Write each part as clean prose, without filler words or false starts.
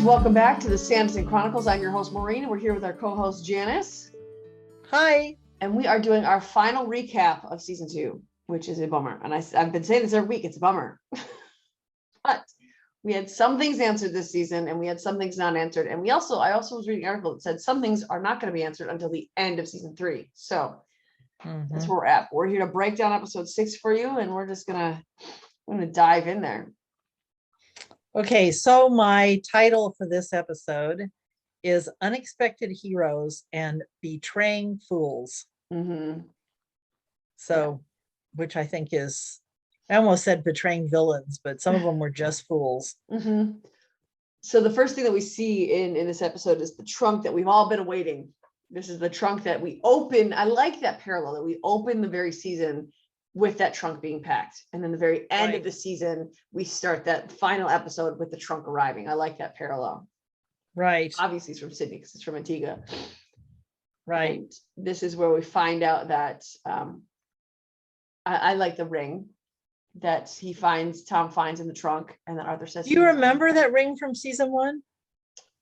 welcome back to the Sanditon Chronicles. I'm your host, Maureen, and we're here with our co-host, Janice. Hi. And we are doing our final recap of season 2, which is a bummer. And I've been saying this every week, it's a bummer. But we had some things answered this season, and we had some things not answered. And I also was reading an article that said some things are not going to be answered until the end of season 3. So that's where we're at. We're here to break down episode 6 for you, and we're gonna dive in there. Okay, so my title for this episode is Unexpected Heroes and Betraying Fools. So, which I think is, I almost said betraying villains, but some of them were just fools. So the first thing that we see in this episode is the trunk that we've all been awaiting. This is the trunk that we open. I like that parallel that we open the very season with that trunk being packed. And then the very end of the season, we start that final episode with the trunk arriving. I like that parallel. Right. Obviously it's from Sydney because it's from Antigua. Right. And this is where we find out that I like the ring that Tom finds in the trunk, and then Arthur says, do you remember that ring from season 1?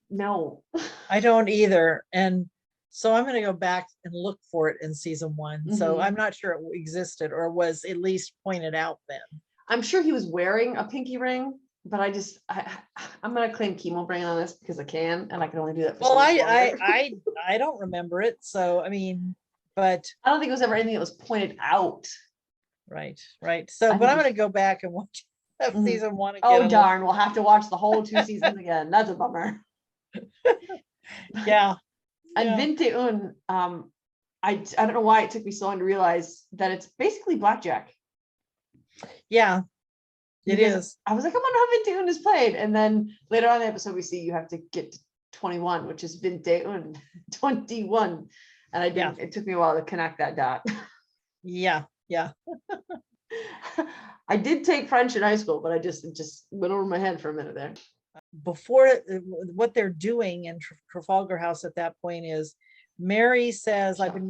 No. I don't either. And so I'm going to go back and look for it in season 1. So I'm not sure it existed or was at least pointed out then. I'm sure he was wearing a pinky ring, but I'm going to claim chemo brain on this because I can, and I can only do that for well, I don't remember it. So, I mean, but I don't think it was ever anything that was pointed out. Right. So, but I'm going to go back and watch season 1 again. Oh, darn. We'll have to watch the whole 2 seasons again. That's a bummer. Yeah. And Vinte Un, I don't know why it took me so long to realize that it's basically blackjack. Yeah, it is. I was like, I wonder how Vinte Un is played. And then later on in the episode, we see you have to get to 21, which is Vinte Un 21. And it took me a while to connect that dot. Yeah. I did take French in high school, but it just went over my head for a minute there. Before, what they're doing in Trafalgar House at that point is Mary says, I've been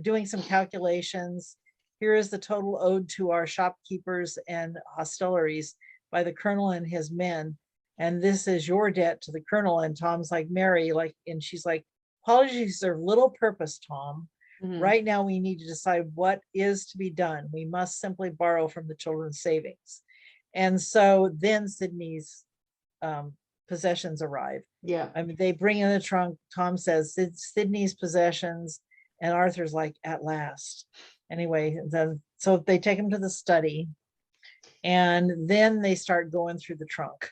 doing some calculations. Here is the total owed to our shopkeepers and hostleries by the colonel and his men. And this is your debt to the colonel. And Tom's like, Mary, and she's like, apologies serve little purpose, Tom. Right now, we need to decide what is to be done. We must simply borrow from the children's savings. And so then Sydney's possessions arrive. Yeah. I mean, they bring in the trunk. Tom says it's Sydney's possessions, and Arthur's like, at last. Anyway, so they take him to the study, and then they start going through the trunk.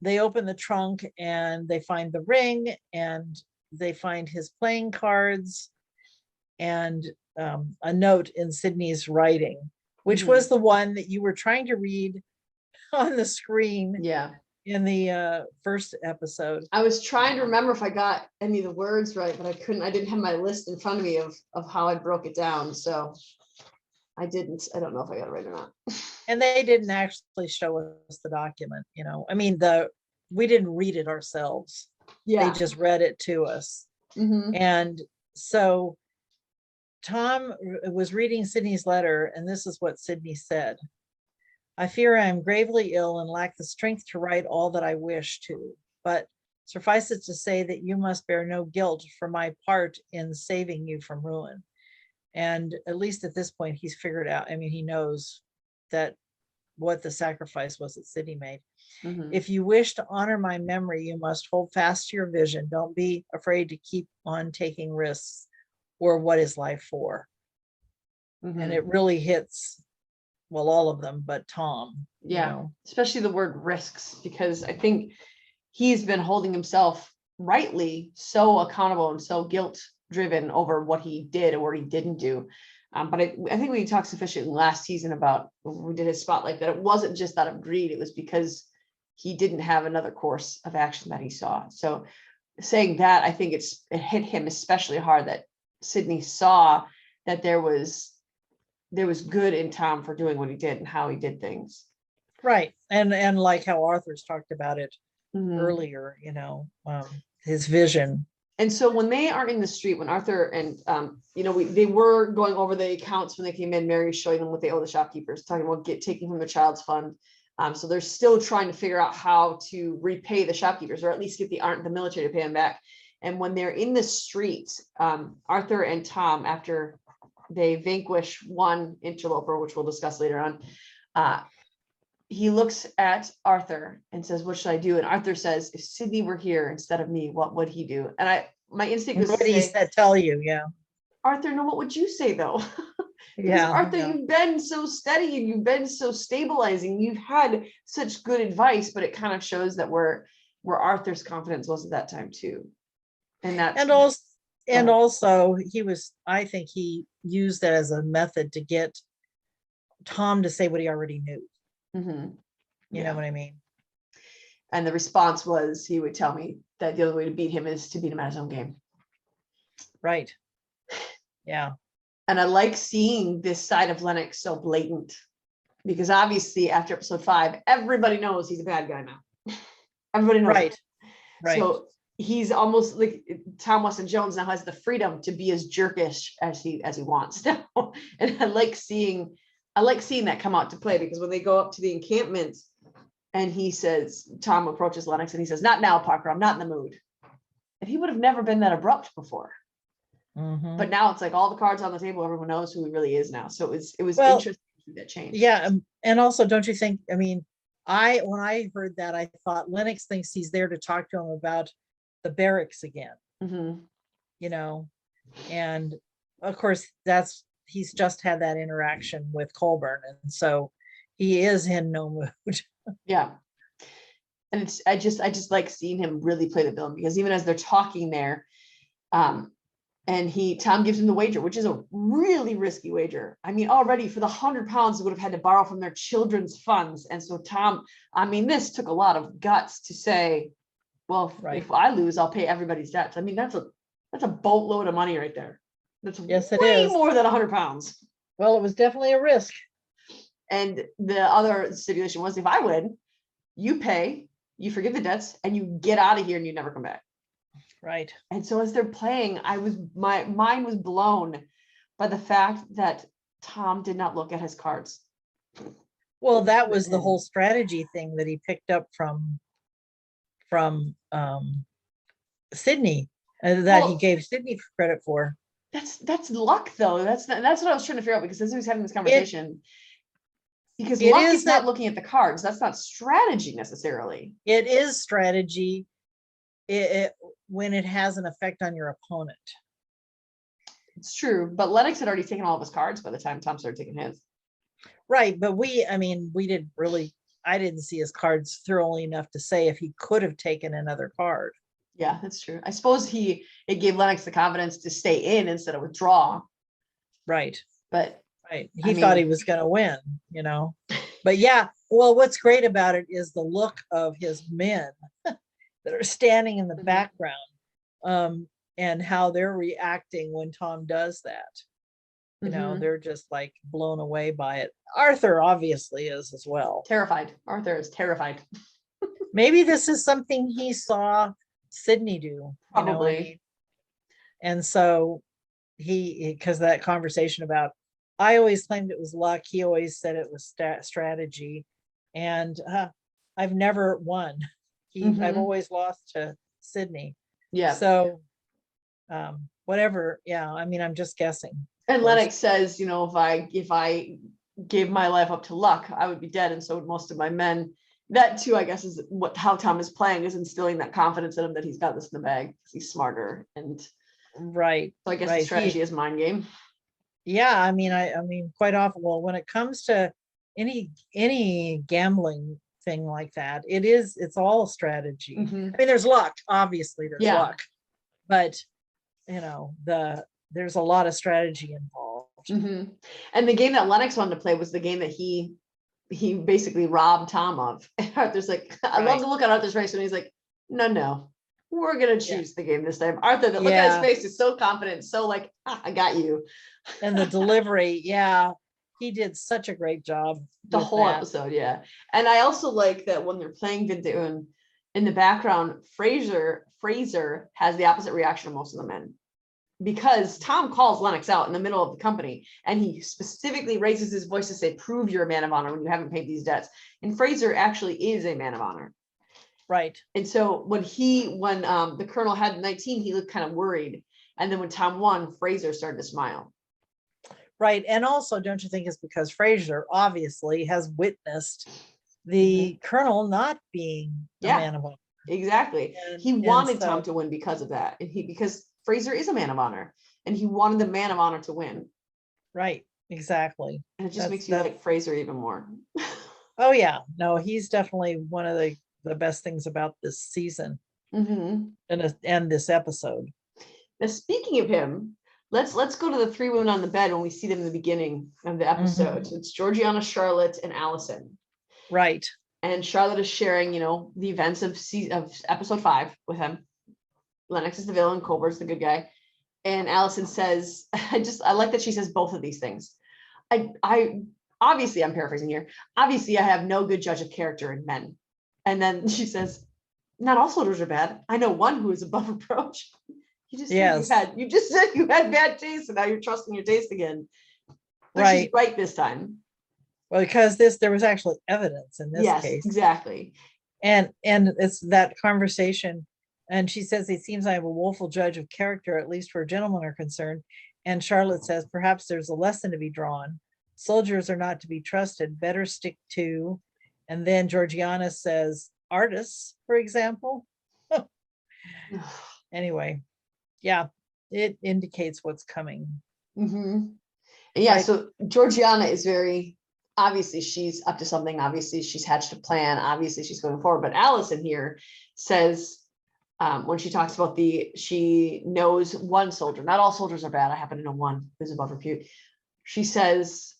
They open the trunk and they find the ring, and they find his playing cards and a note in Sydney's writing, which was the one that you were trying to read on the screen. Yeah. In the first episode. I was trying to remember if I got any of the words right, but I couldn't. I didn't have my list in front of me of how I broke it down. So I didn't. I don't know if I got it right or not. And they didn't actually show us the document, I mean, we didn't read it ourselves. Yeah. They just read it to us. And so Tom was reading Sydney's letter, and this is what Sydney said. I fear I am gravely ill and lack the strength to write all that I wish to, but suffice it to say that you must bear no guilt for my part in saving you from ruin. And at least at this point, he's figured out, I mean, he knows that what the sacrifice was that Sydney made. If you wish to honor my memory, you must hold fast to your vision. Don't be afraid to keep on taking risks, or what is life for? And it really hits, well, all of them, but Tom. Yeah, especially the word risks, because I think he's been holding himself rightly so accountable and so guilt driven over what he did or what he didn't do. But I think we talked sufficiently last season about when we did his spotlight that it wasn't just out of greed. It was because he didn't have another course of action that he saw. So saying that, I think it hit him especially hard that Sydney saw that there was good in Tom for doing what he did and how he did things. Right. And like how Arthur's talked about it earlier, his vision. And so when they are in the street, when Arthur and, they were going over the accounts when they came in, Mary's showing them what they owe the shopkeepers, talking about taking from the child's fund. So they're still trying to figure out how to repay the shopkeepers, or at least get the military to pay them back. And when they're in the streets, Arthur and Tom, after they vanquish one interloper, which we'll discuss later on, he looks at Arthur and says, "What should I do?" And Arthur says, "If Sydney were here instead of me, what would he do?" And my instinct was What to did he say, tell you? Yeah. Arthur, no, what would you say though? Because Yeah. Arthur, Yeah. you've been so steady and you've been so stabilizing. You've had such good advice, but it kind of shows that where Arthur's confidence was at that time too. And that's And also I think he used that as a method to get Tom to say what he already knew. You know what I mean? And the response was, he would tell me that the other way to beat him is to beat him at his own game. Right. Yeah. And I like seeing this side of Lennox so blatant, because obviously after episode 5, everybody knows he's a bad guy now. Everybody knows. Right. Right. So he's almost like Tom Weston Jones now has the freedom to be as jerkish as he wants now. And I like seeing that come out to play, because when they go up to the encampment and he says, Tom approaches Lennox and he says, "Not now, Parker, I'm not in the mood." And he would have never been that abrupt before. But now it's like all the cards on the table, everyone knows who he really is now. So it was interesting to see that change. Yeah. And also, don't you think, I mean, when I heard that, I thought Lennox thinks he's there to talk to him about the barracks again, you know, and of course he's just had that interaction with Colburn. And so he is in no mood. Yeah. And I just like seeing him really play the villain, because even as they're talking there, and Tom gives him the wager, which is a really risky wager. I mean, already for the £100 they would have had to borrow from their children's funds. And so Tom, I mean, this took a lot of guts to say, well, if I lose, I'll pay everybody's debts. I mean, that's a boatload of money right there. That's way more than £100. Well, it was definitely a risk. And the other stipulation was, if I win, you pay, you forgive the debts, and you get out of here and you never come back. Right. And so as they're playing, my mind was blown by the fact that Tom did not look at his cards. Well, that was the whole strategy thing that he picked up from Sydney, that he gave Sydney credit for. That's luck though. That's what I was trying to figure out, because as he was having this conversation, because luck is not looking at the cards. That's not strategy necessarily. It is strategy when it has an effect on your opponent. It's true, but Lennox had already taken all of his cards by the time Tom started taking his. Right, but I didn't see his cards thoroughly enough to say if he could have taken another card. Yeah, that's true. I suppose it gave Lennox the confidence to stay in instead of withdraw. Right. But he thought he was going to win, you know. But yeah, well, what's great about it is the look of his men that are standing in the background, and how they're reacting when Tom does that. You know, they're just like blown away by it. Arthur obviously is as well. Terrified. Arthur is terrified. Maybe this is something he saw Sydney do. Probably. You know, and so because that conversation about, I always claimed it was luck. He always said it was strategy. And I've never won. I've always lost to Sydney. Yeah. So whatever. Yeah. I mean, I'm just guessing. And Lennox says, you know, if I gave my life up to luck, I would be dead, and so would most of my men. That too, I guess, is how Tom is playing, is instilling that confidence in him that he's got this in the bag because he's smarter. And right. So I guess the strategy is mind game. Yeah, I mean, quite often. Well, when it comes to any gambling thing like that, it's all strategy. I mean, there's luck. Obviously, there's luck, but you know, there's a lot of strategy involved. And the game that Lennox wanted to play was the game that he basically robbed Tom of. And Arthur's like, I love to look at Arthur's face when he's like, no, we're gonna choose the game this time. Arthur, the look at his face is so confident, so like, I got you. And the delivery, he did such a great job. The whole episode, And I also like that when they're playing Vindoon, in the background, Fraser has the opposite reaction of most of the men. because Tom calls Lennox out in the middle of the company, and he specifically raises his voice to say, prove you're a man of honor when you haven't paid these debts. And Fraser actually is a man of honor. Right. And so when the colonel had 19, he looked kind of worried. And then when Tom won, Fraser started to smile. Right. And also, don't you think it's because Fraser obviously has witnessed the colonel not being a man of honor? Exactly. He wanted Tom to win because of that. And because Fraser is a man of honor, and he wanted the man of honor to win. Right. Exactly. And it just makes you like Fraser even more. Oh yeah. No, he's definitely one of the best things about this season and this episode. Now, speaking of him, let's go to the three women on the bed when we see them in the beginning of the episode. So it's Georgiana, Charlotte, and Allison. Right. And Charlotte is sharing, the events of episode 5 with him. Lennox is the villain, Colbert's the good guy. And Allison says, I like that she says both of these things. I obviously, I'm paraphrasing here. Obviously, I have no good judge of character in men. And then she says, not all soldiers are bad. I know one who is above reproach. You just said you had bad taste, and now you're trusting your taste again. But she's right this time. Well, because there was actually evidence in this case. Exactly. And it's that conversation. And she says, it seems I am a woeful judge of character, at least where gentlemen are concerned. And Charlotte says, perhaps there's a lesson to be drawn. Soldiers are not to be trusted. Better stick to. And then Georgiana says, artists, for example. Anyway, yeah, it indicates what's coming. Yeah, so Georgiana is very, obviously she's up to something. Obviously she's hatched a plan. Obviously she's going forward. But Allison here says, when she talks about she knows one soldier, not all soldiers are bad. I happen to know one who's above repute. She says,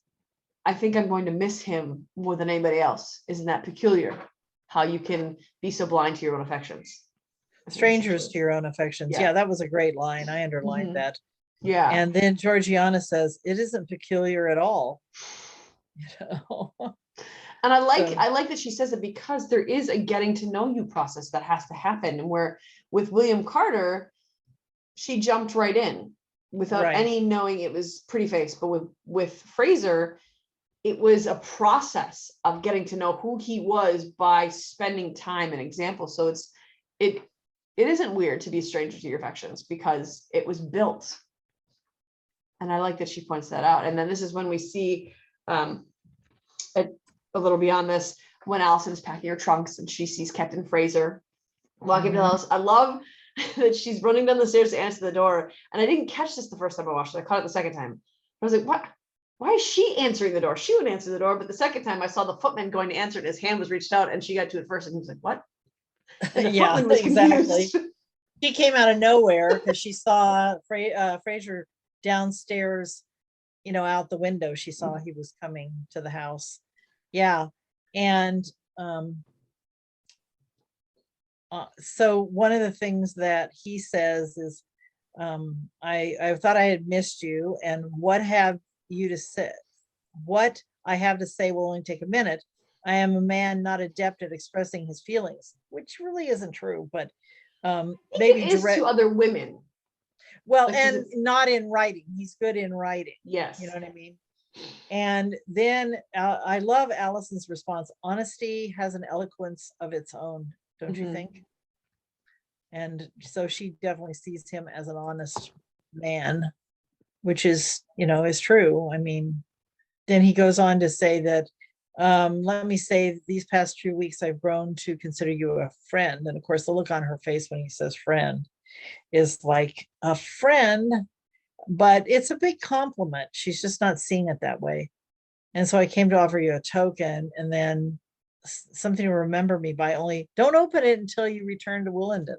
I think I'm going to miss him more than anybody else. Isn't that peculiar? How you can be so blind to your own affections. Strangers to your own affections. Yeah, that was a great line. I underlined that. Yeah. And then Georgiana says, it isn't peculiar at all. And I like that she says it, because there is a getting to know you process that has to happen. And where with William Carter, she jumped right in without any knowing it was pretty face. But with Fraser, it was a process of getting to know who he was by spending time and example. So it isn't weird to be a stranger to your affections, because it was built. And I like that she points that out. And then this is when we see a little beyond this, when Allison's packing her trunks and she sees Captain Fraser walking to the house. I love that she's running down the stairs to answer the door. And I didn't catch this the first time I watched it. I caught it the second time. I was like, what? Why is she answering the door? She would answer the door. But the second time I saw the footman going to answer it, his hand was reached out, and she got to it first. And he was like, what? Yeah, exactly. She came out of nowhere because she saw Fraser downstairs, out the window. She saw he was coming to the house. Yeah. And so one of the things that he says is, I thought I had missed you, and what have you to say? What I have to say will only take a minute. I am a man not adept at expressing his feelings, which really isn't true, but maybe it is to other women. Well, and not in writing. He's good in writing. Yes. You know what I mean? And then I love Allison's response. Honesty has an eloquence of its own, don't you think? And so she definitely sees him as an honest man, which is, is true. I mean, then he goes on to say that, let me say, these past 2 weeks, I've grown to consider you a friend. And of course, the look on her face when he says friend is like a friend, but it's a big compliment. She's just not seeing it that way. And so I came to offer you a token, and then something to remember me by. Only don't open it until you return to Willenden.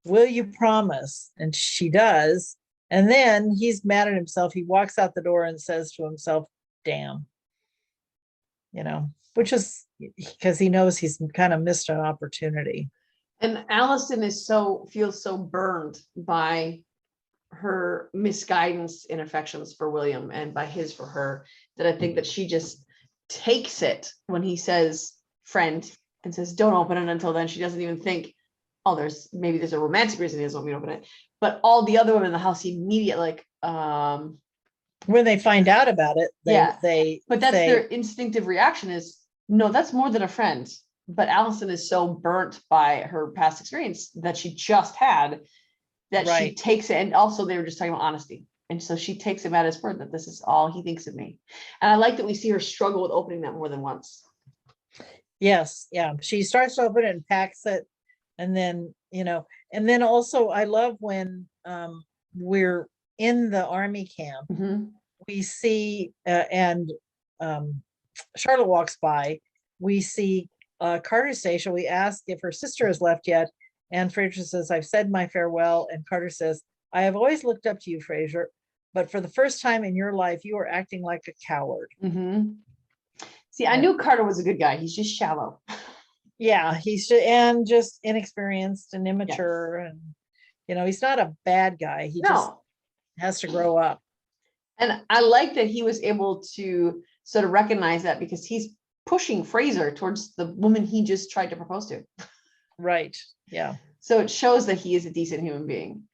Will you promise? And she does. And then he's mad at himself. He walks out the door and says to himself, damn, which is because he knows he's kind of missed an opportunity. And Allison feels so burned by her misguidance in affections for William and by his for her, that I think that she just takes it when he says friend and says, don't open it until then. She doesn't even think, oh, there's a romantic reason he doesn't want me to open it. but all the other women in the house immediately like, when they find out about it, they but that's say, their instinctive reaction is, no, that's more than a friend. But Allison is so burnt by her past experience that she just had that she Right. takes it. And also they were just talking about honesty. And so she takes him at his word that this is all he thinks of me. And I like that we see her struggle with opening that more than once. Yes, yeah. She starts to open it and packs it. And then, and then also I love when we're in the army camp, we see, and Charlotte walks by, we see Carter's station. We ask if her sister has left yet. And Fraser says, I've said my farewell. And Carter says, I have always looked up to you, Fraser, but for the first time in your life, you are acting like a coward. See, I knew Carter was a good guy. He's just shallow. Yeah, he's just inexperienced and immature. Yes. And, he's not a bad guy. He just has to grow up. And I like that he was able to sort of recognize that because he's pushing Fraser towards the woman he just tried to propose to. Right. Yeah. So it shows that he is a decent human being.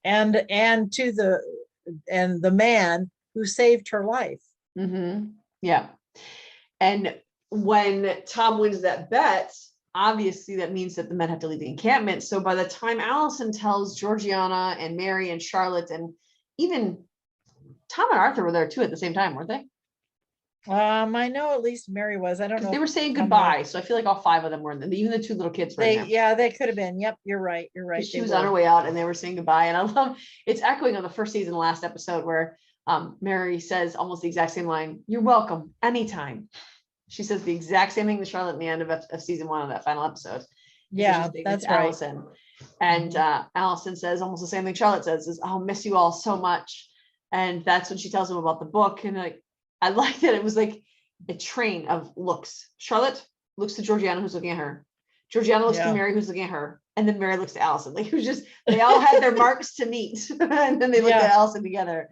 And the man who saved her life. Yeah. And when Tom wins that bet, obviously that means that the men have to leave the encampment. So by the time Allison tells Georgiana and Mary and Charlotte, and even Tom and Arthur were there too at the same time, weren't they? I know at least Mary was. I don't know. They were saying goodbye. So I feel like all five of them were in there. Even the two little kids were in there. Yeah, they could have been. Yep, you're right. She was on her way out and they were saying goodbye. And I love it's echoing on the first season, last episode, where Mary says almost the exact same line. You're welcome anytime. She says the exact same thing to Charlotte in the end of season 1 of that final episode. Yeah, that's right. Allison. And Allison says almost the same thing Charlotte says is, I'll miss you all so much. And that's when she tells him about the book. And like, I like that it was like a train of looks. Charlotte looks to Georgiana, who's looking at her. Georgiana looks to Mary, who's looking at her. And then Mary looks to Allison. Like it was just, they all had their marks to meet. And then they looked at Allison together.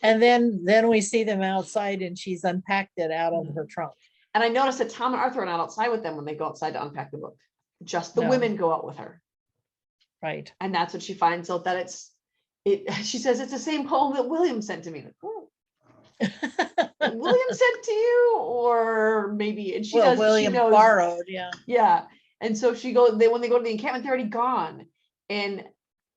And then we see them outside and she's unpacked it out of her trunk. And I noticed that Tom and Arthur are not outside with them when they go outside to unpack the book. Just the women go out with her. Right. And that's when she finds out that she says it's the same poem that William sent to me. Like, oh. William sent to you, or maybe, and William borrowed, yeah. And so when they go to the encampment, they're already gone. And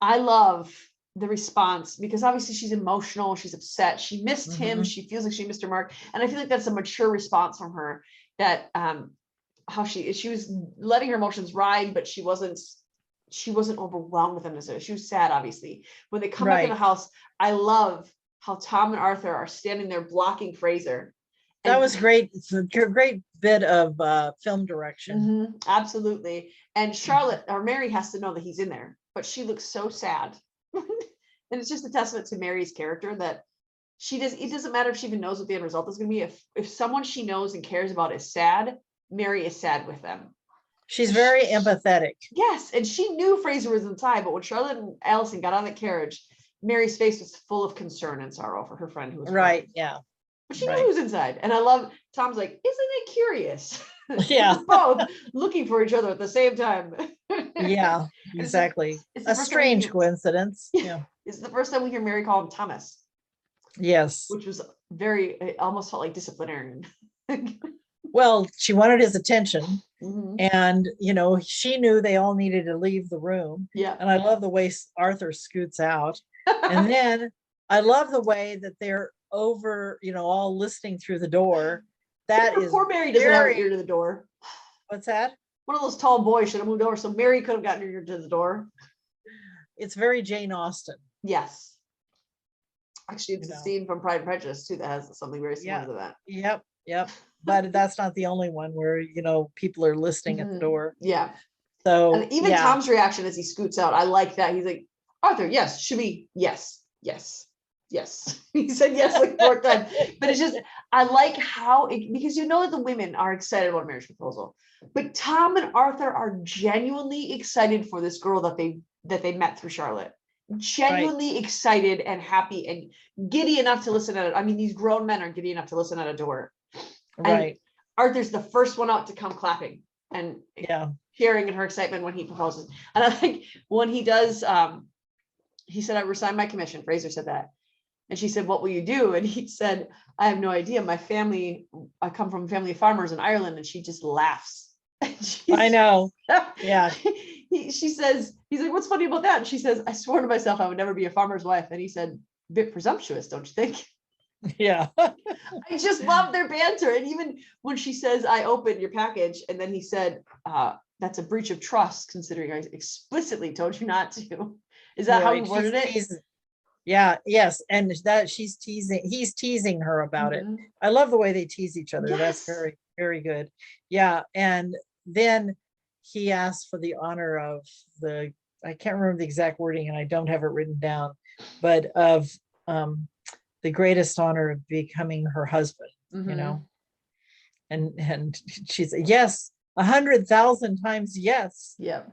I love the response because obviously she's emotional, she's upset, she missed him, she feels like she missed her mark, and I feel like that's a mature response from her. That how she was letting her emotions ride, but she wasn't overwhelmed with them necessarily. She was sad, obviously. When they come back in the house, I love how Tom and Arthur are standing there blocking Fraser. That was great. It's a great bit of film direction. Absolutely. And Charlotte or Mary has to know that he's in there, but she looks so sad. And it's just a testament to Mary's character that it doesn't matter if she even knows what the end result is going to be. If someone she knows and cares about is sad, Mary is sad with them. She's very empathetic. Yes. And she knew Fraser was inside, but when Charlotte and Allison got on the carriage, Mary's face was full of concern and sorrow for her friend who was right. crying. Yeah. But she knew who was inside. And I love Tom's like, isn't it curious? Yeah. Both looking for each other at the same time. Yeah, exactly. It's a strange coincidence. Yeah. It's the first time we hear Mary call him Thomas. Yes. Which was it almost felt like disciplinarian. Well, she wanted his attention. And, she knew they all needed to leave the room. Yeah. And I love the way Arthur scoots out. And then I love the way that they're over, all listening through the door. That is poor Mary doesn't have an ear to the door. What's that? One of those tall boys should have moved over so Mary could have gotten her ear to the door. It's very Jane Austen. Yes. Actually, it's a scene from Pride and Prejudice too that has something very similar to that. Yep. But that's not the only one where, people are listening at the door. Yeah. So and even Tom's reaction as he scoots out, I like that. He's like, Arthur, yes, should we? Yes. He said yes like 4 times. But it's just, I like how because that the women are excited about a marriage proposal. But Tom and Arthur are genuinely excited for this girl that they met through Charlotte. Genuinely excited and happy and giddy enough to listen at it. I mean, these grown men are giddy enough to listen at a door. Right. And Arthur's the first one out to come clapping and sharing in her excitement when he proposes. And I think when he does he said, I resigned my commission. Fraser said that. And she said, what will you do? And he said, I have no idea. My family, I come from a family of farmers in Ireland. And she just laughs. I know. Yeah. She says, he's like, what's funny about that? And she says, I swore to myself I would never be a farmer's wife. And he said, a bit presumptuous, don't you think? Yeah. I just love their banter. And even when she says, I opened your package, and then he said, that's a breach of trust, considering I explicitly told you not to. Is that how he worded it? Yeah, yes. And that he's teasing her about it. I love the way they tease each other. Yes. That's very, very good. Yeah. And then he asked for the honor of I can't remember the exact wording and I don't have it written down, but of the greatest honor of becoming her husband, you know. And she said, yes, 100,000 times yes. Yeah.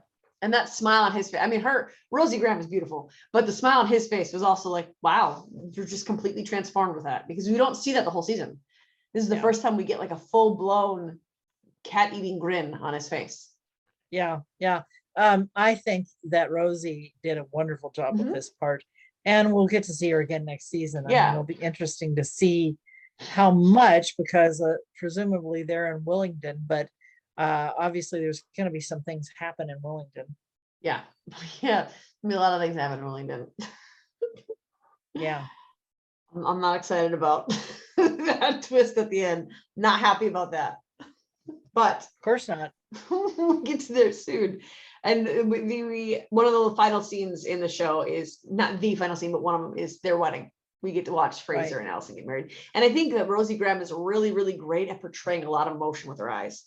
And that smile on his face, I mean, Rosie Graham is beautiful, but the smile on his face was also like, wow, you're just completely transformed with that, because we don't see that the whole season. This is the first time we get like a full-blown cat-eating grin on his face. Yeah, yeah. I think that Rosie did a wonderful job with this part, and we'll get to see her again next season. I mean, it'll be interesting to see how much, because presumably they're in Willingdon, but obviously there's going to be some things happen in Willingdon. Yeah, yeah, I mean, a lot of things happen in Willingdon. Yeah, I'm not excited about that twist at the end. Not happy about that, but of course not. We'll get to there soon. And one of the final scenes in the show is not the final scene, but one of them is their wedding. We get to watch Fraser and Allison get married. And I think that Rosie Graham is really, really great at portraying a lot of emotion with her eyes.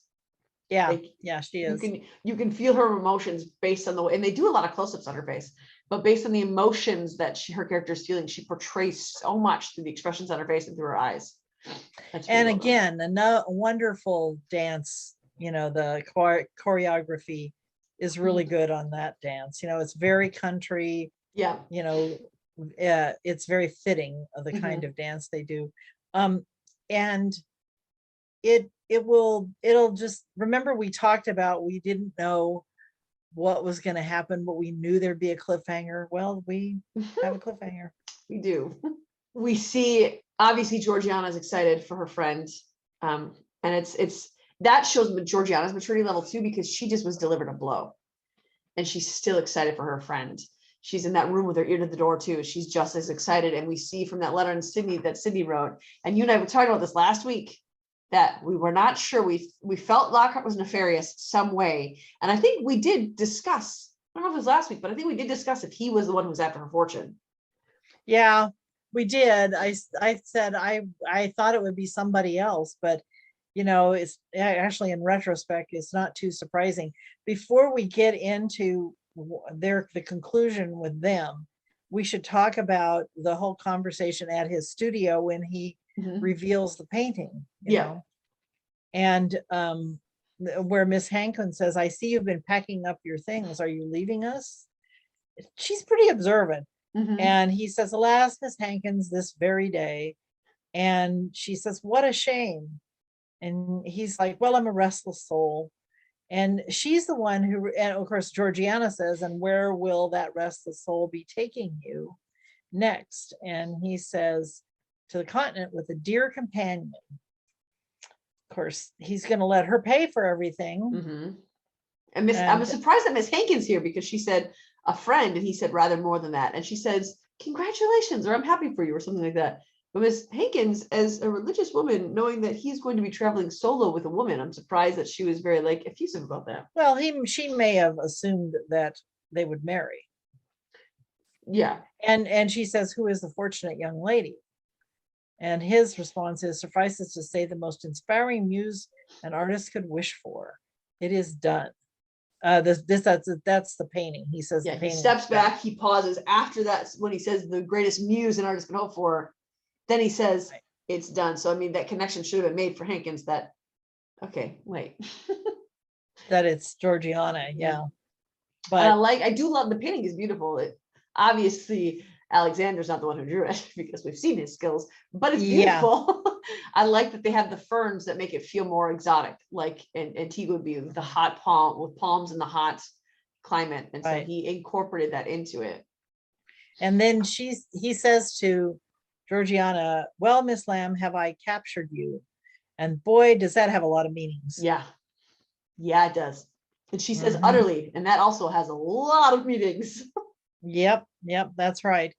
Yeah, like, yeah, she is. You can feel her emotions based on the way, and they do a lot of close-ups on her face, but based on the emotions that her character is feeling, she portrays so much through the expressions on her face and through her eyes. And again, a wonderful dance, you know, the choreography is really good on that dance. You know, it's very country. Yeah. You know, it's very fitting of the kind of dance they do. And it'll just, remember we talked about, we didn't know what was going to happen, but we knew there'd be a cliffhanger. Well, we have a cliffhanger. We do. We see, obviously Georgiana's excited for her friend. And it's that shows Georgiana's maturity level too, because she just was delivered a blow and she's still excited for her friend. She's in that room with her ear to the door too. She's just as excited. And we see from that letter in Sydney that Sydney wrote, and you and I were talking about this last week, that we were not sure. We felt Lockhart was nefarious some way. And I think we did discuss, I don't know if it was last week, but I think we did discuss if he was the one who was after her fortune. Yeah, we did. I said, I thought it would be somebody else, but you know, it's actually, in retrospect, it's not too surprising. Before we get into the conclusion with them, we should talk about the whole conversation at his studio when he reveals the painting, you know? And where Miss Hankins says, I see you've been packing up your things. Are you leaving us? She's pretty observant. And he says, alas, Miss Hankins, this very day. And she says, what a shame. And he's like, well, I'm a restless soul. And she's the one who, and of course, Georgiana says, and where will that restless soul be taking you next? And he says, to the continent with a dear companion. Of course, he's going to let her pay for everything. And I was surprised that Miss Hankins here, because she said a friend, and he said rather more than that. And she says, congratulations, or I'm happy for you, or something like that. But Miss Hankins, as a religious woman, knowing that he's going to be traveling solo with a woman, I'm surprised that she was very effusive about that. Well, she may have assumed that they would marry. Yeah. And she says, who is the fortunate young lady? And his response is, suffices to say, the most inspiring muse an artist could wish for. It is done. That's the painting. He says, yeah, he steps back, he pauses. After that, when he says the greatest muse an artist can hope for, then he says, it's done. So, I mean, that connection should have been made for Hankins that, okay, wait. That it's Georgiana, yeah. But I do love, the painting is beautiful. Obviously, Alexander's not the one who drew it, because we've seen his skills, but it's beautiful. I like that they have the ferns that make it feel more exotic, like Antigua would be, with the hot palm, with palms in the hot climate. And so he incorporated that into it. And then he says to Georgiana, well, Miss Lamb, have I captured you? And boy, does that have a lot of meanings. Yeah. Yeah, it does. And she says Mhm. utterly, and that also has a lot of meanings. Yep, that's right.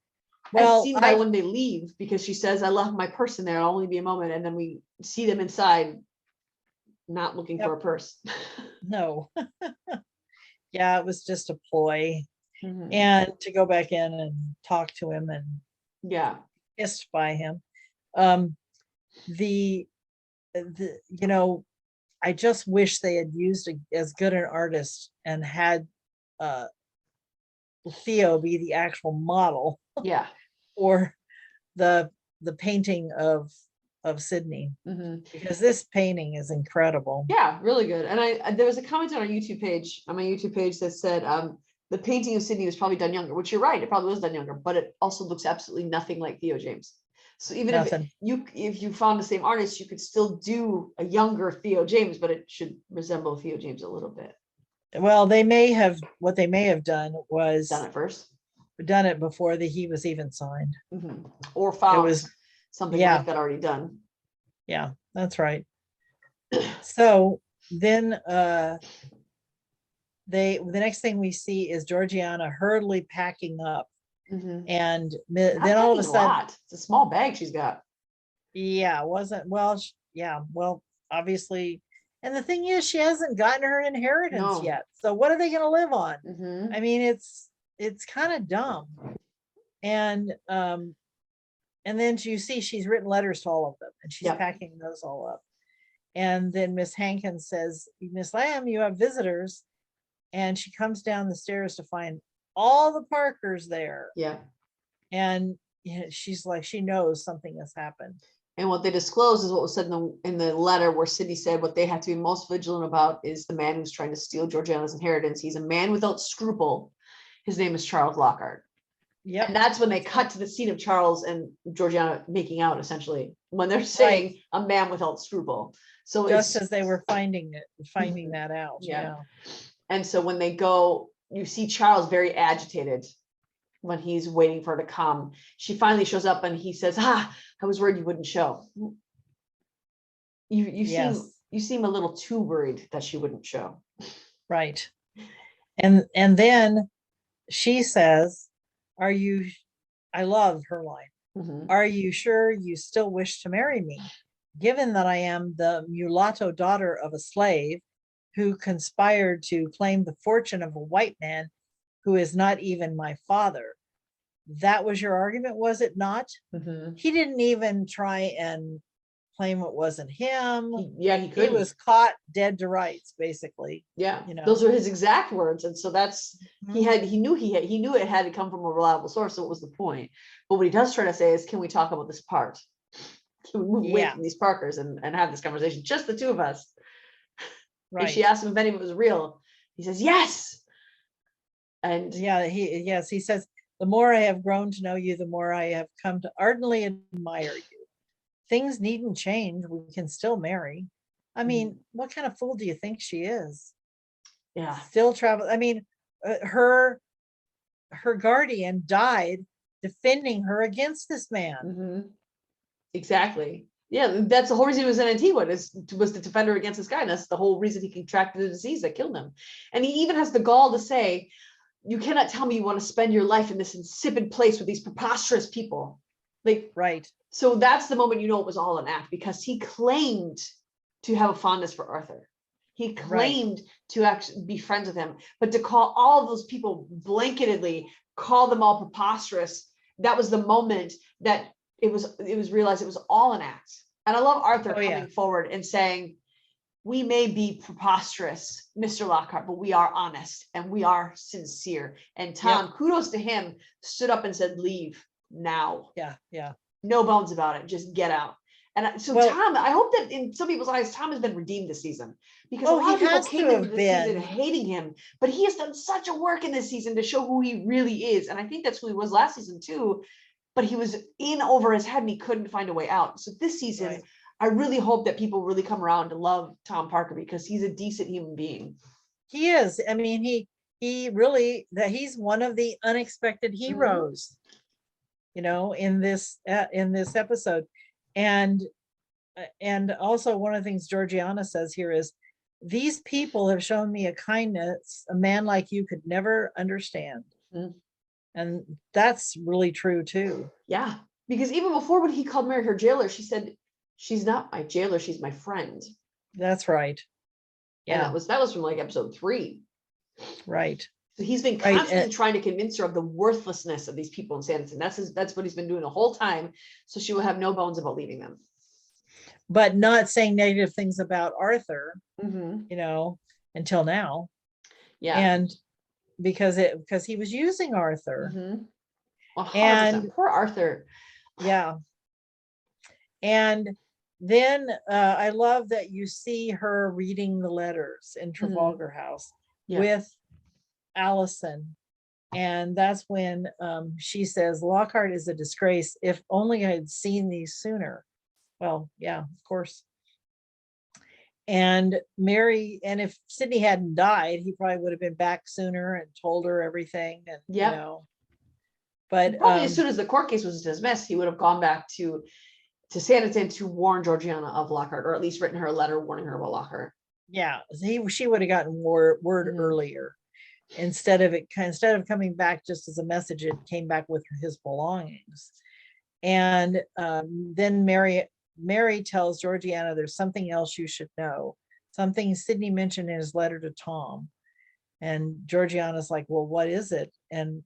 As Well, seen by when they leave, because she says, I left my purse in there, it'll only be a moment. And then we see them inside, not looking for a purse. No. Yeah, it was just a ploy. Mhm. And to go back in and talk to him and Yeah. kissed by him. The you know, I just wish they had used as good an artist and had Theo be the actual model Yeah. or the painting of Sydney, because this painting is incredible. Yeah, really good. And there was a comment on our YouTube page, on my YouTube page, that said the painting of Sydney was probably done younger, which you're right, it probably was done younger, but it also looks absolutely nothing like Theo James. So even if you found the same artist, you could still do a younger Theo James, but it should resemble Theo James a little bit. Well, what they may have done was Done it first. Done it before he was even signed. Or found was something like that already done. Yeah, that's right. So then the next thing we see is Georgiana hurriedly packing up. And then all of a sudden, it's a small bag she's got. Yeah, well, obviously. And the thing is, she hasn't gotten her inheritance yet. So what are they going to live on? I mean, it's kind of dumb. And then you see she's written letters to all of them, and she's packing those all up. And then Miss Hankins says, Miss Lamb, you have visitors. And she comes down the stairs to find all the Parkers there. Yeah. And she's like, she knows something has happened. And what they disclose is what was said in the letter, where Sydney said what they have to be most vigilant about is the man who's trying to steal Georgiana's inheritance. He's a man without scruple. His name is Charles Lockhart. Yeah. And that's when they cut to the scene of Charles and Georgiana making out, essentially, when they're saying a man without scruple. So just as they were finding that out. Yeah. And so when they go, you see Charles very agitated when he's waiting for her to come. She finally shows up and he says, I was worried you wouldn't show. You seem a little too worried that she wouldn't show. Right. And then she says, I love her line. Are you sure you still wish to marry me? Given that I am the mulatto daughter of a slave who conspired to claim the fortune of a white man who is not even my father. That was your argument, was it not? He didn't even try and claim it wasn't him. He could. He was caught dead to rights, basically. Yeah, those are his exact words, and so that's he knew it had to come from a reliable source. So what was the point? But what he does try to say is, can we talk about this part? Can we move away from these Parkers and have this conversation, just the two of us? Right. And she asked him if any of it was real. He says yes. And he says, the more I have grown to know you, the more I have come to ardently admire you. Things needn't change. We can still marry. I mean, what kind of fool do you think she is? Yeah. Still travel. I mean, her guardian died defending her against this man. Exactly. Yeah, that's the whole reason he was in Antigua, was to defend her against this guy. And that's the whole reason he contracted the disease that killed him. And he even has the gall to say, you cannot tell me you want to spend your life in this insipid place with these preposterous people. Right. So that's the moment you know it was all an act, because he claimed to have a fondness for Arthur. He claimed to actually be friends with him, but to call all of those people blanketedly, call them all preposterous, that was the moment that it was realized it was all an act. And I love Arthur coming forward and saying, we may be preposterous, Mr. Lockhart, but we are honest and we are sincere. And Tom, kudos to him, stood up and said, leave now. Yeah. No bones about it. Just get out. And so Tom, I hope that in some people's eyes, Tom has been redeemed this season, because a lot of people came into this season hating him, but he has done such a work in this season to show who he really is. And I think that's who he was last season too, but he was in over his head and he couldn't find a way out. So this season, I really hope that people really come around to love Tom Parker, because he's a decent human being. He is. I mean, he really, that he's one of the unexpected heroes. in this episode. And also one of the things Georgiana says here is, these people have shown me a kindness a man like you could never understand. Mm. And that's really true too. Yeah, because even before, when he called Mary her jailer, she said, she's not my jailer, she's my friend. That's right. And Yeah, that was from like episode 3. right. So he's been Right. constantly trying to convince her of the worthlessness of these people in Sanditon. That's what he's been doing the whole time. So she will have no bones about leaving them. But not saying negative things about Arthur, Mm-hmm. Until now. Yeah. And because he was using Arthur. Mm-hmm. 100%. And poor Arthur. Yeah. And then I love that you see her reading the letters in Trafalgar House with Allison. And that's when she says, Lockhart is a disgrace. If only I had seen these sooner. Well, yeah, of course. And Mary, and if Sidney hadn't died, he probably would have been back sooner and told her everything. And but probably as soon as the court case was dismissed, he would have gone back to Sanditon to warn Georgiana of Lockhart, or at least written her a letter warning her about Lockhart. Yeah, she would have gotten word earlier. Instead of coming back just as a message, it came back with his belongings. And then Mary tells Georgiana, there's something else you should know, something Sidney mentioned in his letter to Tom. And Georgiana's like, well, what is it? And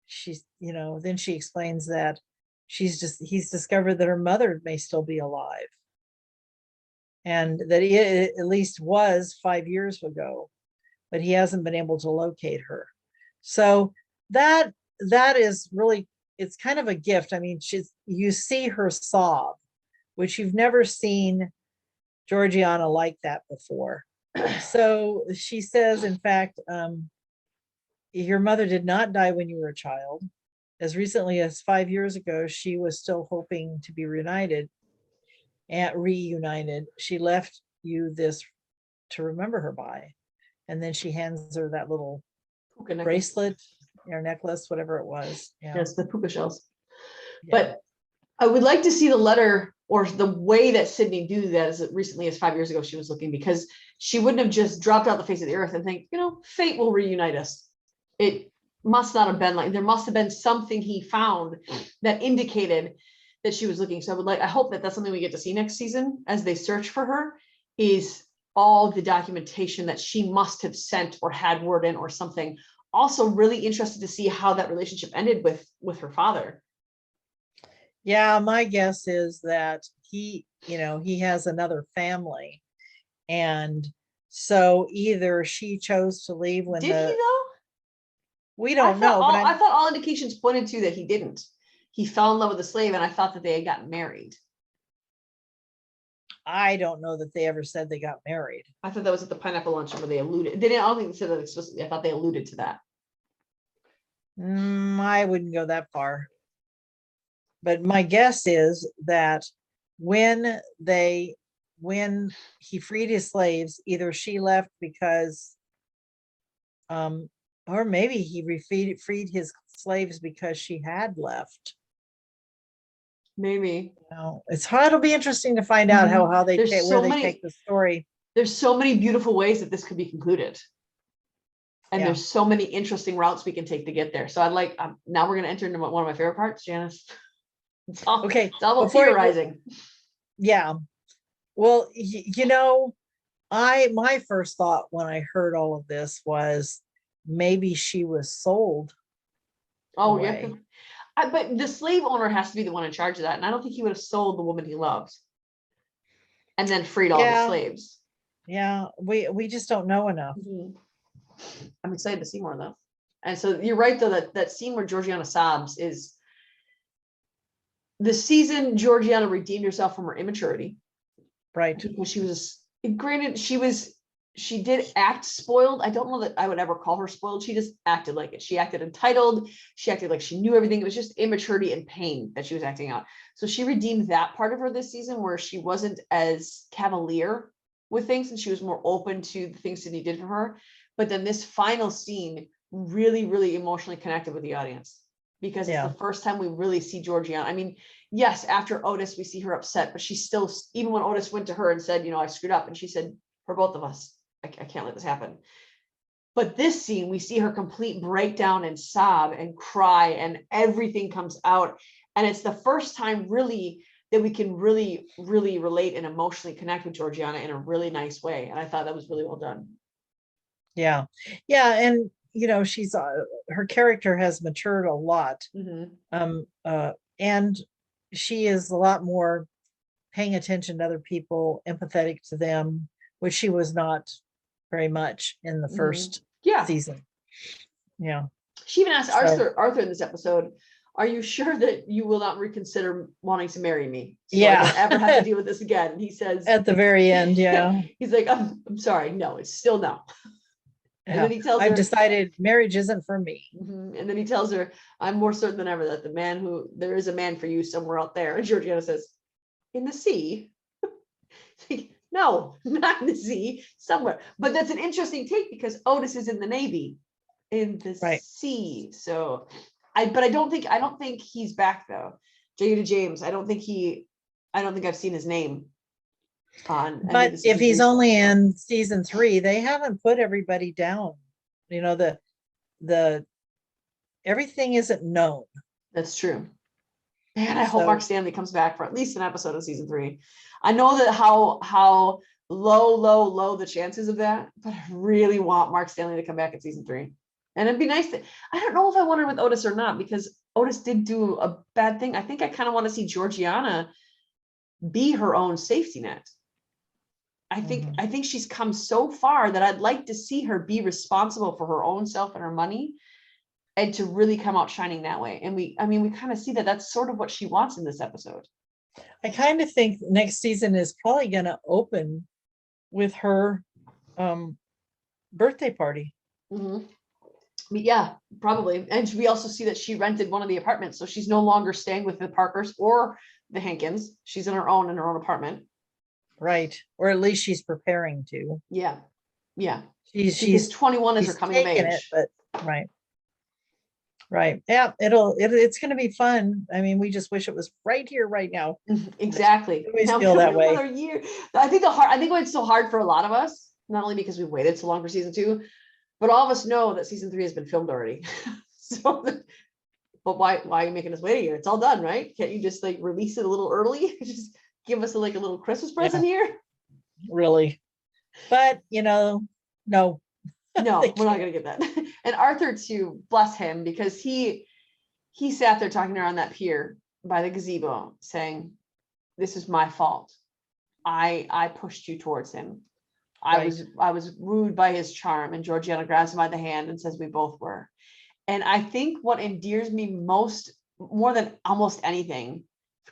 she's, then she explains that he's discovered that her mother may still be alive, and that it at least was 5 years ago, but he hasn't been able to locate her. So that is really, it's kind of a gift. I mean, you see her sob, which you've never seen Georgiana like that before. So she says, in fact, your mother did not die when you were a child. As recently as 5 years ago, she was still hoping to be reunited. She left you this to remember her by. And then she hands her that little bracelet or necklace, whatever it was. Yeah. Yes, the puka shells. Yeah. But I would like to see the letter, or the way that Sidney knew that as recently as 5 years ago she was looking, because she wouldn't have just dropped out the face of the earth and think, fate will reunite us. It must not have been like, there must have been something he found that indicated that she was looking. So I hope that that's something we get to see next season as they search for her, is all the documentation that she must have sent or had word in or something. Also really interested to see how that relationship ended with her father. Yeah, my guess is that he has another family. And so either she chose to leave when Did he though? We don't know. But I thought all indications pointed to that he didn't. He fell in love with a slave, and I thought that they had gotten married. I don't know that they ever said they got married. I thought that was at the pineapple luncheon where they alluded. They didn't. I don't think they said that explicitly. I thought they alluded to that. I wouldn't go that far. But my guess is that when he freed his slaves, either she left because, or maybe he freed his slaves because she had left. Maybe. It's hard. It'll be interesting to find out how they take the story. There's so many beautiful ways that this could be concluded. And there's so many interesting routes we can take to get there. So I'd like, now we're going to enter into one of my favorite parts, Janice. It's all about theorizing. Yeah. Well, my first thought when I heard all of this was maybe she was sold. Oh, away. Yeah. But the slave owner has to be the one in charge of that. And I don't think he would have sold the woman he loved and then freed all the slaves. Yeah. We just don't know enough. I'm excited to see more though. And so you're right though, that scene where Georgiana sobs is the season Georgiana redeemed herself from her immaturity. Right. Because she was, granted, she did act spoiled. I don't know that I would ever call her spoiled. She just acted like it. She acted entitled. She acted like she knew everything. It was just immaturity and pain that she was acting out. So she redeemed that part of her this season, where she wasn't as cavalier with things and she was more open to the things Sidney did for her. But then this final scene really, really emotionally connected with the audience. because it's the first time we really see Georgiana. I mean, yes, after Otis, we see her upset, but she's still, even when Otis went to her and said, I screwed up, and she said, for both of us, I can't let this happen. But this scene, we see her complete breakdown and sob and cry, and everything comes out. And it's the first time really that we can really, really relate and emotionally connect with Georgiana in a really nice way. And I thought that was really well done. Yeah. Yeah. And, she's, her character has matured a lot. And she is a lot more paying attention to other people, empathetic to them, which she was not very much in the first season. Yeah. She even asked Arthur in this episode, are you sure that you will not reconsider wanting to marry me? So I don't ever have to deal with this again. And he says at the very end, he's like, I'm sorry, no, it's still no. And then he tells her, I've decided marriage isn't for me. And then he tells her, I'm more certain than ever that there is a man for you somewhere out there. And Georgiana says, in the sea? No, not in the sea, somewhere. But that's an interesting take because Otis is in the Navy, in the sea. So I don't think he's back though. Jada James, I don't think I've seen his name on. But if he's only in season 3, they haven't put everybody down. The everything isn't known. That's true. Man, I hope Mark Stanley comes back for at least an episode of season 3. I know that how low the chances of that, but I really want Mark Stanley to come back in season 3. And it'd be nice I don't know if I want her with Otis or not, because Otis did do a bad thing. I think I kind of want to see Georgiana be her own safety net. I think she's come so far that I'd like to see her be responsible for her own self and her money, and to really come out shining that way. And we kind of see that that's sort of what she wants in this episode. I kind of think next season is probably going to open with her birthday party. Yeah, probably. And we also see that she rented one of the apartments, so she's no longer staying with the Parkers or the Hankins. She's in her own apartment. Right. Or at least she's preparing to. Yeah. She's 21 is her coming of age. Right. Yeah, it's going to be fun. I mean, we just wish it was right here, right now. Exactly. I always feel that way. Another year. I think it's so hard for a lot of us, not only because we waited so long for season 2, but all of us know that season 3 has been filmed already. But why are you making us wait a year? It's all done, right? Can't you just release it a little early? Just give us a little Christmas present here? Really? But no. No, we're not gonna get that. And Arthur too, bless him, because he sat there talking to her on that pier by the gazebo saying, this is my fault. I pushed you towards him. I was wooed by his charm. And Georgiana grabs him by the hand and says we both were. And I think what endears me more than almost anything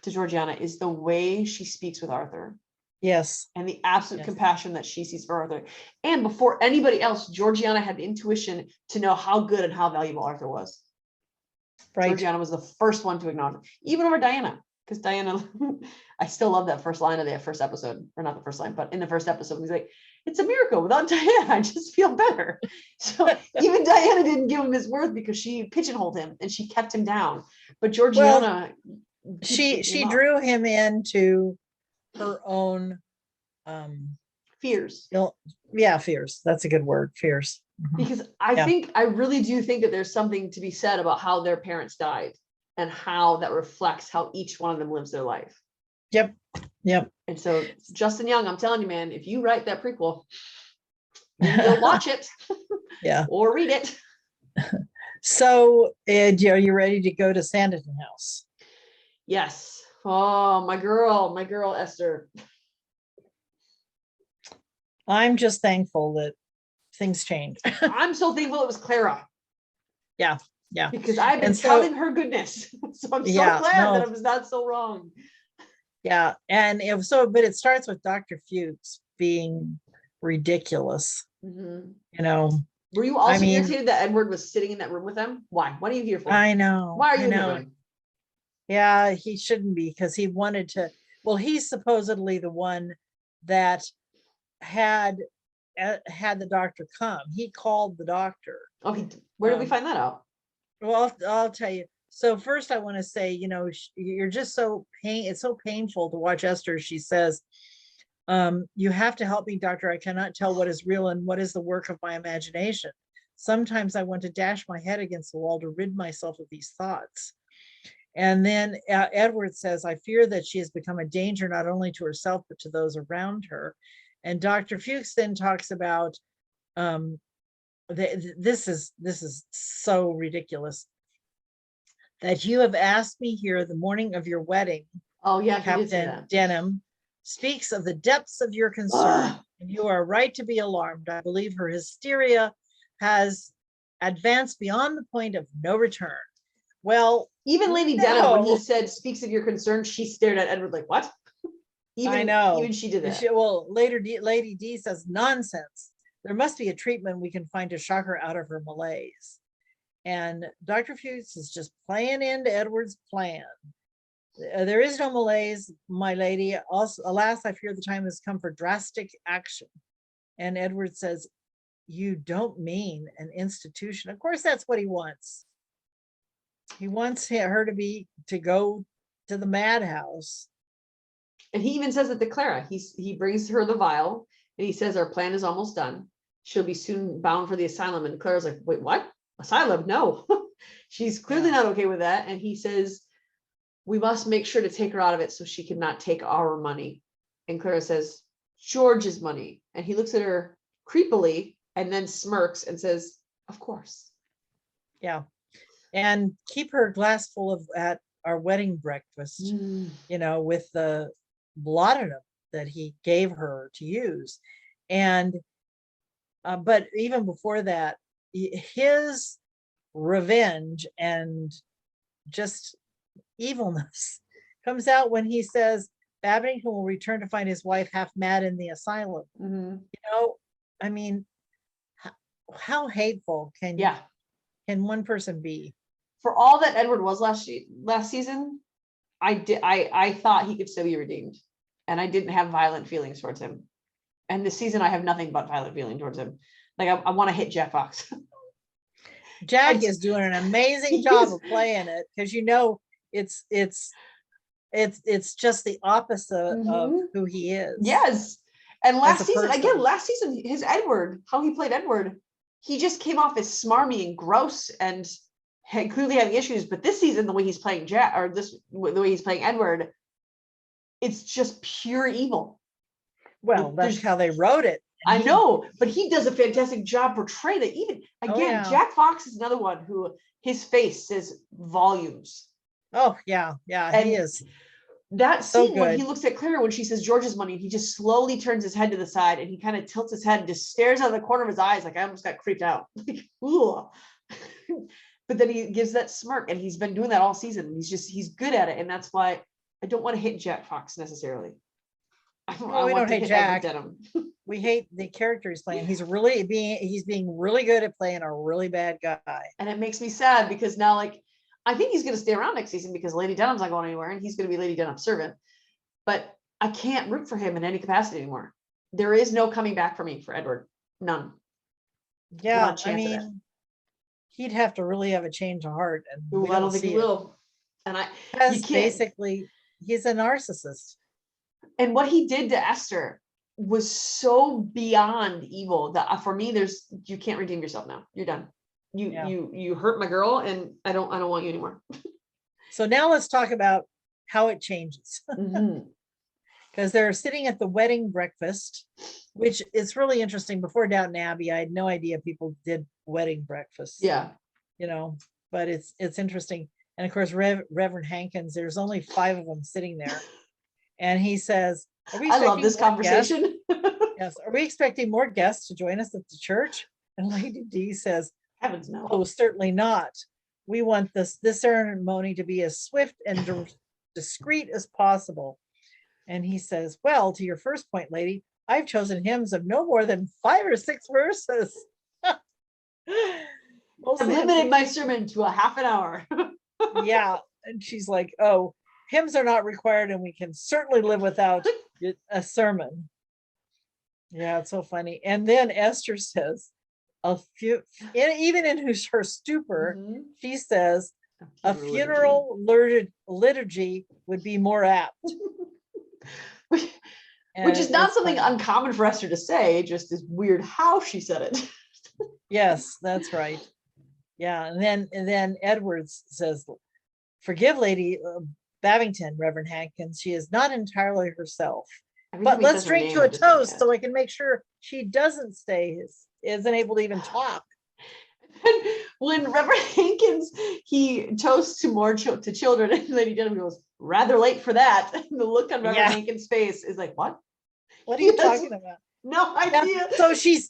to Georgiana is the way she speaks with Arthur. Yes. And the absolute compassion that she sees for Arthur. And before anybody else, Georgiana had the intuition to know how good and how valuable Arthur was. Right. Georgiana was the first one to acknowledge it, even over Diana. Because Diana, I still love that first line of the first episode, or not the first line, but in the first episode, he's like, it's a miracle. Without Diana, I just feel better. So even Diana didn't give him his worth because she pigeonholed him and she kept him down. But Georgiana, she drew him into her own fears. Fears. That's a good word. Fears. Because I really do think that there's something to be said about how their parents died and how that reflects how each one of them lives their life. Yep. And so Justin Young, I'm telling you, man, if you write that prequel, you'll watch it. Or read it. So are you ready to go to Sanditon House? Yes. Oh, my girl, Esther. I'm just thankful that things changed. I'm so thankful it was Clara. Yeah. Because I've been telling her goodness. So I'm so glad that I was not so wrong. Yeah. And but it starts with Dr. Fuchs being ridiculous. Were you also irritated that Edward was sitting in that room with them? Why? What are you here for? I know. Why are you here? Yeah, he shouldn't be, because he wanted to. Well, he's supposedly the one that had the doctor come. He called the doctor. Oh, where did we find that out? Well, I'll tell you. So first I want to say, you're just it's so painful to watch Esther. She says, you have to help me, doctor. I cannot tell what is real and what is the work of my imagination. Sometimes I want to dash my head against the wall to rid myself of these thoughts. And then Edward says, I fear that she has become a danger not only to herself, but to those around her. And Dr. Fuchs then talks about, this is so ridiculous, that you have asked me here the morning of your wedding. Oh yeah, he did say Captain that. Denham speaks of the depths of your concern, and you are right to be alarmed. I believe her hysteria has advanced beyond the point of no return. Well, even Lady Denham, when he said speaks of your concern, she stared at Edward like, what? I know. Even she did that. Lady D says, nonsense. There must be a treatment we can find to shock her out of her malaise. And Dr. Fuchs is just playing into Edward's plan. There is no malaise, my lady. Also, alas, I fear the time has come for drastic action. And Edward says, you don't mean an institution. Of course, that's what he wants. He wants her to go to the madhouse. And he even says it to Clara. He brings her the vial and he says, our plan is almost done. She'll be soon bound for the asylum. And Clara's like, wait, what? Asylum? No. She's clearly not okay with that. And he says, we must make sure to take her out of it so she cannot take our money. And Clara says, George's money. And he looks at her creepily and then smirks and says, of course. Yeah. And keep her glass full of at our wedding breakfast, with the laudanum that he gave her to use. And, but even before that, his revenge and just evilness comes out when he says Babington will return to find his wife half mad in the asylum. I mean, how hateful can one person be? For all that Edward was last season, I thought he could still be redeemed, and I didn't have violent feelings towards him. And this season I have nothing but violent feeling towards him. Like I want to hit Jack Fox. Jack is doing an amazing job of playing it, because it's just the opposite of who he is. Yes. And last season, his Edward, how he played Edward, he just came off as smarmy and gross and had clearly having issues. But this season, the way he's playing the way he's playing Edward, it's just pure evil. Well, that's how they wrote it. I know, but he does a fantastic job portraying it. Even again, Jack Fox is another one who his face says volumes. Oh yeah, and he is. That scene when he looks at Clara when she says George's money, he just slowly turns his head to the side and he kind of tilts his head and just stares out of the corner of his eyes like I almost got creeped out. Like, ooh. But then he gives that smirk, and he's been doing that all season. He's good at it, and that's why I don't want to hit Jack Fox necessarily. We don't hate Jack. We hate the character he's playing. He's being really good at playing a really bad guy. And it makes me sad because now, like, I think he's going to stay around next season because Lady Denham's not going anywhere and he's going to be Lady Denham's servant. But I can't root for him in any capacity anymore. There is no coming back for me for Edward. None. Yeah, I mean, he'd have to really have a change of heart. And I don't think he will. And basically, he's a narcissist. And what he did to Esther was so beyond evil that for me, you can't redeem yourself now. You're done. You hurt my girl, and I don't want you anymore. So now let's talk about how it changes. Because they're sitting at the wedding breakfast, which is really interesting. Before Downton Abbey, I had no idea people did wedding breakfasts. Yeah. But it's interesting. And of course, Reverend Hankins, there's only 5 of them sitting there. And he says, I love this conversation. Yes. Are we expecting more guests to join us at the church? And Lady D says, heavens no. Oh, certainly not. We want this ceremony to be as swift and discreet as possible. And he says, well, to your first point, lady, I've chosen hymns of no more than 5 or 6 verses. I've limited my sermon to a half an hour. Yeah. And she's like, oh, hymns are not required, and we can certainly live without a sermon. Yeah, it's so funny. And then Esther says, even in her stupor, she says, A funeral liturgy would be more apt. Which is not something uncommon for Esther to say, just is weird how she said it. Yes, that's right. Yeah, and then Edwards says, "Forgive Lady Babington, Reverend Hankins. She is not entirely herself. But let's drink to a toast so I can make sure she doesn't isn't able to even talk." When Reverend Hankins, he toasts to more to children, and Lady Denham goes, "Rather late for that." And the look on Reverend Hankins' face is like, what? What are you talking about? No idea. Yeah. So she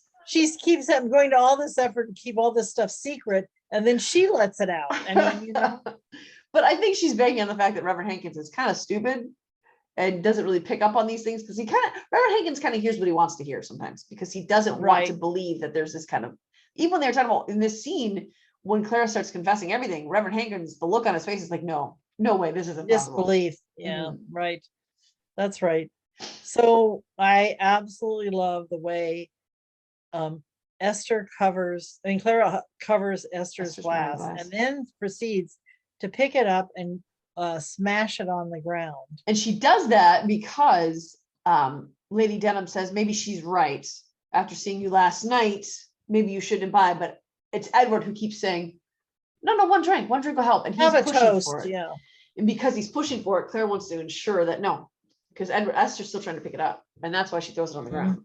keeps going to all this effort to keep all this stuff secret, and then she lets it out. I mean, But I think she's banking on the fact that Reverend Hankins is kind of stupid and doesn't really pick up on these things, because Reverend Hankins kind of hears what he wants to hear sometimes, because he doesn't want to believe that there's this kind of, even when they're talking about in this scene, when Clara starts confessing everything, Reverend Hankins, the look on his face is like, no way, this isn't possible. Disbelief. Yeah, right. That's right. So I absolutely love the way Clara covers Esther's glass and then proceeds to pick it up and smash it on the ground. And she does that because Lady Denham says maybe she's right. After seeing you last night, maybe you shouldn't buy. But it's Edward who keeps saying, no, one drink will help. And he's pushing for it. Yeah. And because he's pushing for it, Claire wants to ensure that no, because Esther's still trying to pick it up. And that's why she throws it on the ground.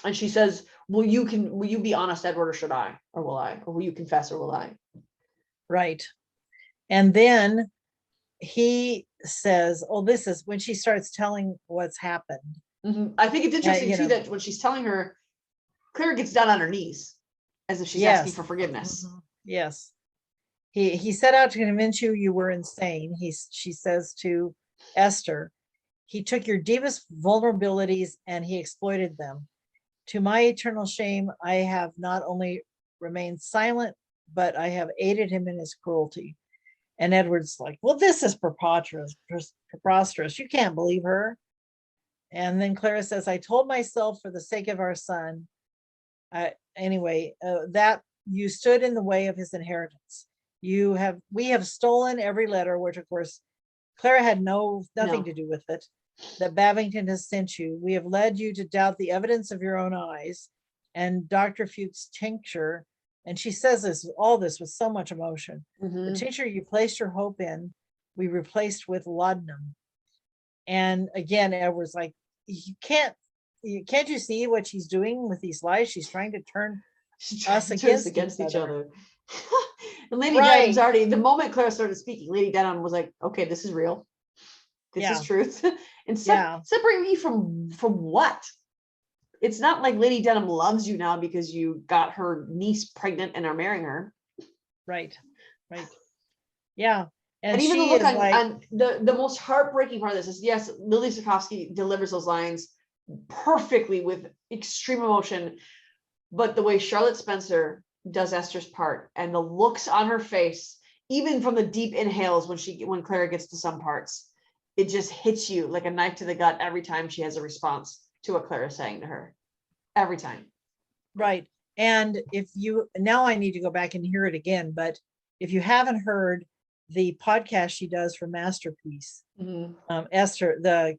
And she says, will you be honest, Edward, or should I? Or will I? Or will you confess, or will I? Right. And then he says, oh, this is when she starts telling what's happened. I think it's interesting too that when she's telling her, Claire gets down on her knees as if she's asking for forgiveness. Yes. He set out to convince you were insane. She says to Esther, he took your deepest vulnerabilities and he exploited them. To my eternal shame, I have not only remained silent, but I have aided him in his cruelty. And Edward's like, well, this is preposterous. You can't believe her. And then Clara says, I told myself for the sake of our son, that you stood in the way of his inheritance. We have stolen every letter, which of course Clara had nothing to do with it, that Babington has sent you. We have led you to doubt the evidence of your own eyes and Dr. Fuchs' tincture. And she says all this with so much emotion. The tincture you placed your hope in, we replaced with laudanum. And again, Edward's like, can't you see what she's doing with these lies? She's trying to turn us against each other. And Lady Denham's already, the moment Clara started speaking, Lady Denham was like, okay, this is real. This is truth. And separate me from what? It's not like Lady Denham loves you now because you got her niece pregnant and are marrying her. Right. Yeah. And even the look on the most heartbreaking part of this is, yes, Lily Sikorsky delivers those lines perfectly with extreme emotion, but the way Charlotte Spencer does Esther's part and the looks on her face, even from the deep inhales when Clara gets to some parts, it just hits you like a knife to the gut every time she has a response to what Clara's saying to her. Every time. Right. And now I need to go back and hear it again, but if you haven't heard the podcast she does for Masterpiece,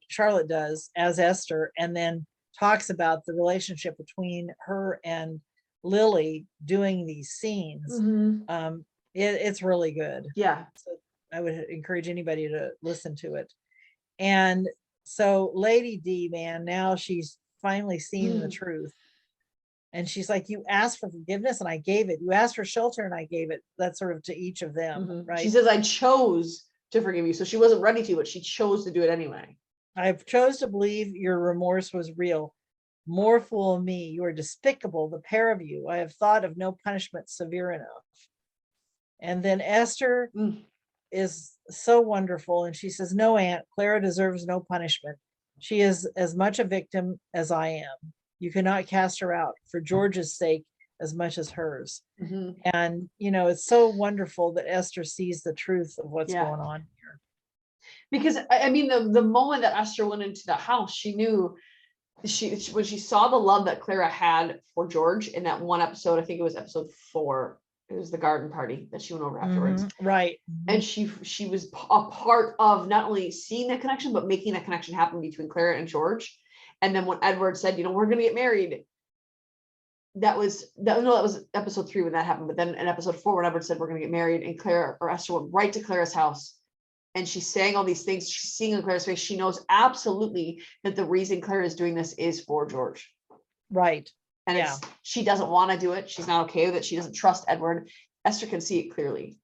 Charlotte does as Esther, and then talks about the relationship between her and Lily doing these scenes. It's really good. Yeah. So I would encourage anybody to listen to it. And so Lady D, man, now she's finally seen the truth. And she's like, you asked for forgiveness and I gave it. You asked for shelter and I gave it. That's sort of to each of them, right? She says, I chose to forgive you. So she wasn't ready to, but she chose to do it anyway. I chose to believe your remorse was real. More fool me. You are despicable, the pair of you. I have thought of no punishment severe enough. And then Esther is so wonderful. And she says, no, Aunt, Clara deserves no punishment. She is as much a victim as I am. You cannot cast her out for George's sake as much as hers. And, it's so wonderful that Esther sees the truth of what's going on here. Because, I mean, the moment that Esther went into the house, she knew when she saw the love that Clara had for George in that one episode, I think it was episode 4, It was the garden party that she went over afterwards. Right. And she was a part of not only seeing that connection, but making that connection happen between Clara and George. And then when Edward said, we're going to get married, that was episode 3 when that happened. But then in episode 4, when Edward said we're going to get married, and Clara or Esther went right to Clara's house, and she's saying all these things, she's seeing in Clara's face, she knows absolutely that the reason Clara is doing this is for George. Right. And she doesn't want to do it. She's not okay with it. She doesn't trust Edward. Esther can see it clearly.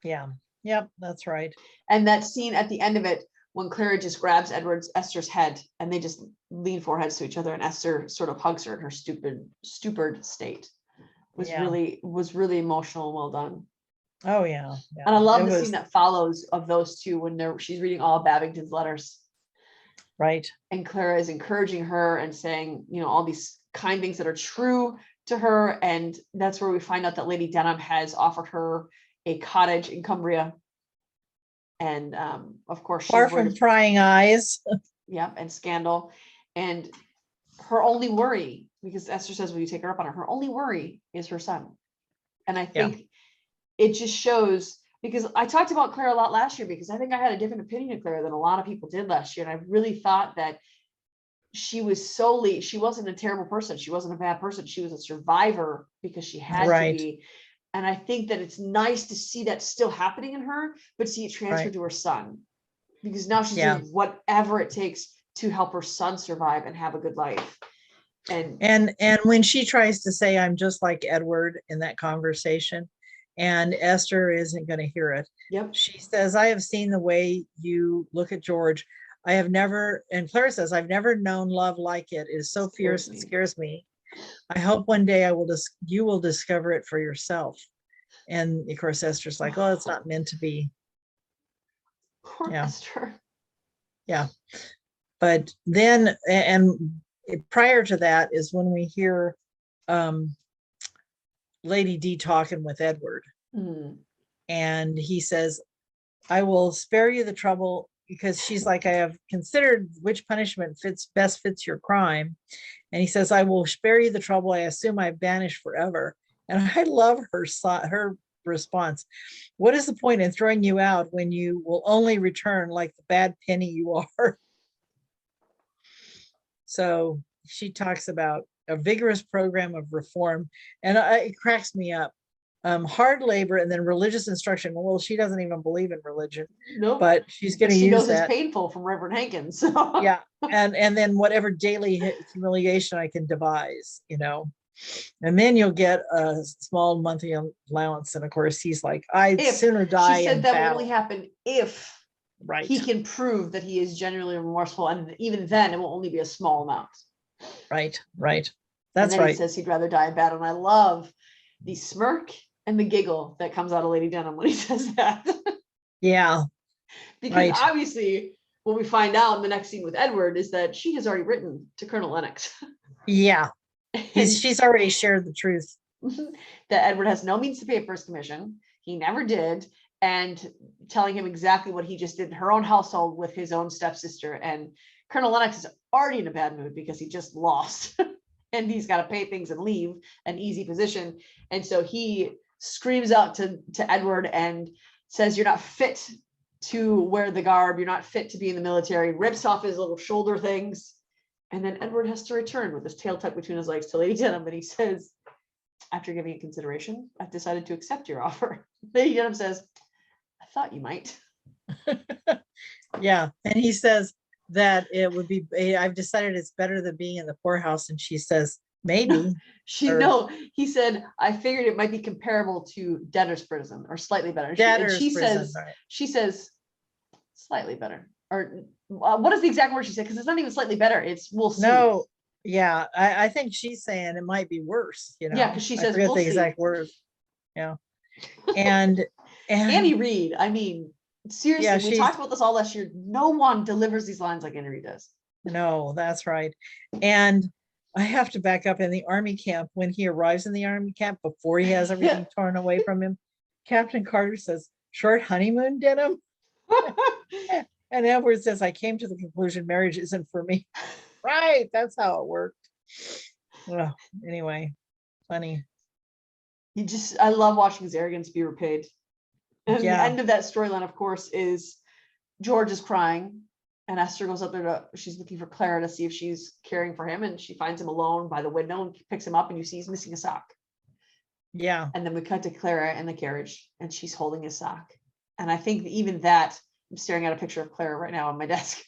Yeah. Yep. That's right. And that scene at the end of it, when Clara just grabs Esther's head, and they just lean foreheads to each other, and Esther sort of hugs her in her stupid state, was really emotional and well done. Oh yeah. And I love the scene that follows of those two when she's reading all of Babington's letters. Right. And Clara is encouraging her and saying, all these kind things that are true to her. And that's where we find out that Lady Denham has offered her a cottage in Cumbria. And of course, far from prying eyes. Yep, and scandal. And her only worry, because Esther says, will you take her up on it? Her only worry is her son. And I think it just shows, because I talked about Clara a lot last year, because I think I had a different opinion of Clara than a lot of people did last year. And I really thought that she wasn't a terrible person. She wasn't a bad person. She was a survivor because she had to be. And I think that it's nice to see that still happening in her, but see it transferred to her son, because now she's doing whatever it takes to help her son survive and have a good life. And when she tries to say, I'm just like Edward in that conversation, and Esther isn't going to hear it. Yep. She says, I have seen the way you look at George. I have never, and Clara says, I've never known love like it. It is so fierce, it scares me. I hope one day you will discover it for yourself. And of course, Esther's like, oh, it's not meant to be. Poor Esther. Yeah. But then, and prior to that is when we hear Lady D talking with Edward. And he says, I will spare you the trouble, because she's like, I have considered which punishment best fits your crime. And he says, I will spare you the trouble. I assume I banish forever. And I love her response. What is the point in throwing you out when you will only return like the bad penny you are? So she talks about a vigorous program of reform, and it cracks me up. Hard labor and then religious instruction. Well, she doesn't even believe in religion. Nope. But she's going to use knows that. It's painful from Reverend Hankins. So. Yeah, and then whatever daily humiliation I can devise, and then you'll get a small monthly allowance. And of course, he's like, I'd sooner die. She said that will only happen if he can prove that he is genuinely remorseful, and even then, it will only be a small amount. Right. That's right. He says he'd rather die in battle, and I love the smirk and the giggle that comes out of Lady Denham when he says that. Yeah. Because obviously, what we find out in the next scene with Edward is that she has already written to Colonel Lennox. Yeah. She's already shared the truth. That Edward has no means to pay for his commission. He never did. And telling him exactly what he just did in her own household with his own stepsister. And Colonel Lennox is already in a bad mood because he just lost. And he's got to pay things and leave an easy position. And so he screams out to Edward and says, you're not fit to wear the garb. You're not fit to be in the military. Rips off his little shoulder things. And then Edward has to return with his tail tucked between his legs to Lady Denham. And he says, after giving it consideration, I've decided to accept your offer. Lady Denham says, I thought you might. Yeah. And he says that it would be, I've decided it's better than being in the poorhouse. And she says, maybe. He said, I figured it might be comparable to debtor's prison or slightly better. She says, slightly better. Or what is the exact word she said? Because it's not even slightly better. It's we'll see. No, yeah. I think she's saying it might be worse, Yeah, because she says we'll the exact words. Yeah. And Annie Reid, I mean, seriously, we talked about this all last year. No one delivers these lines like Annie Reid does. No, that's right. And I have to back up in the army camp. When he arrives in the army camp, before he has everything torn away from him, Captain Carter says, short honeymoon, Denham? And Edward says, I came to the conclusion marriage isn't for me. Right, that's how it worked. Well, anyway, funny. I love watching his arrogance be repaid. And the Yeah. end of that storyline, of course, is George is crying, and Esther goes up there she's looking for Clara to see if she's caring for him, and she finds him alone by the window and picks him up, and you see he's missing a sock. Yeah. And then we cut to Clara in the carriage, and she's holding his sock. And I think even that, I'm staring at a picture of Clara right now on my desk.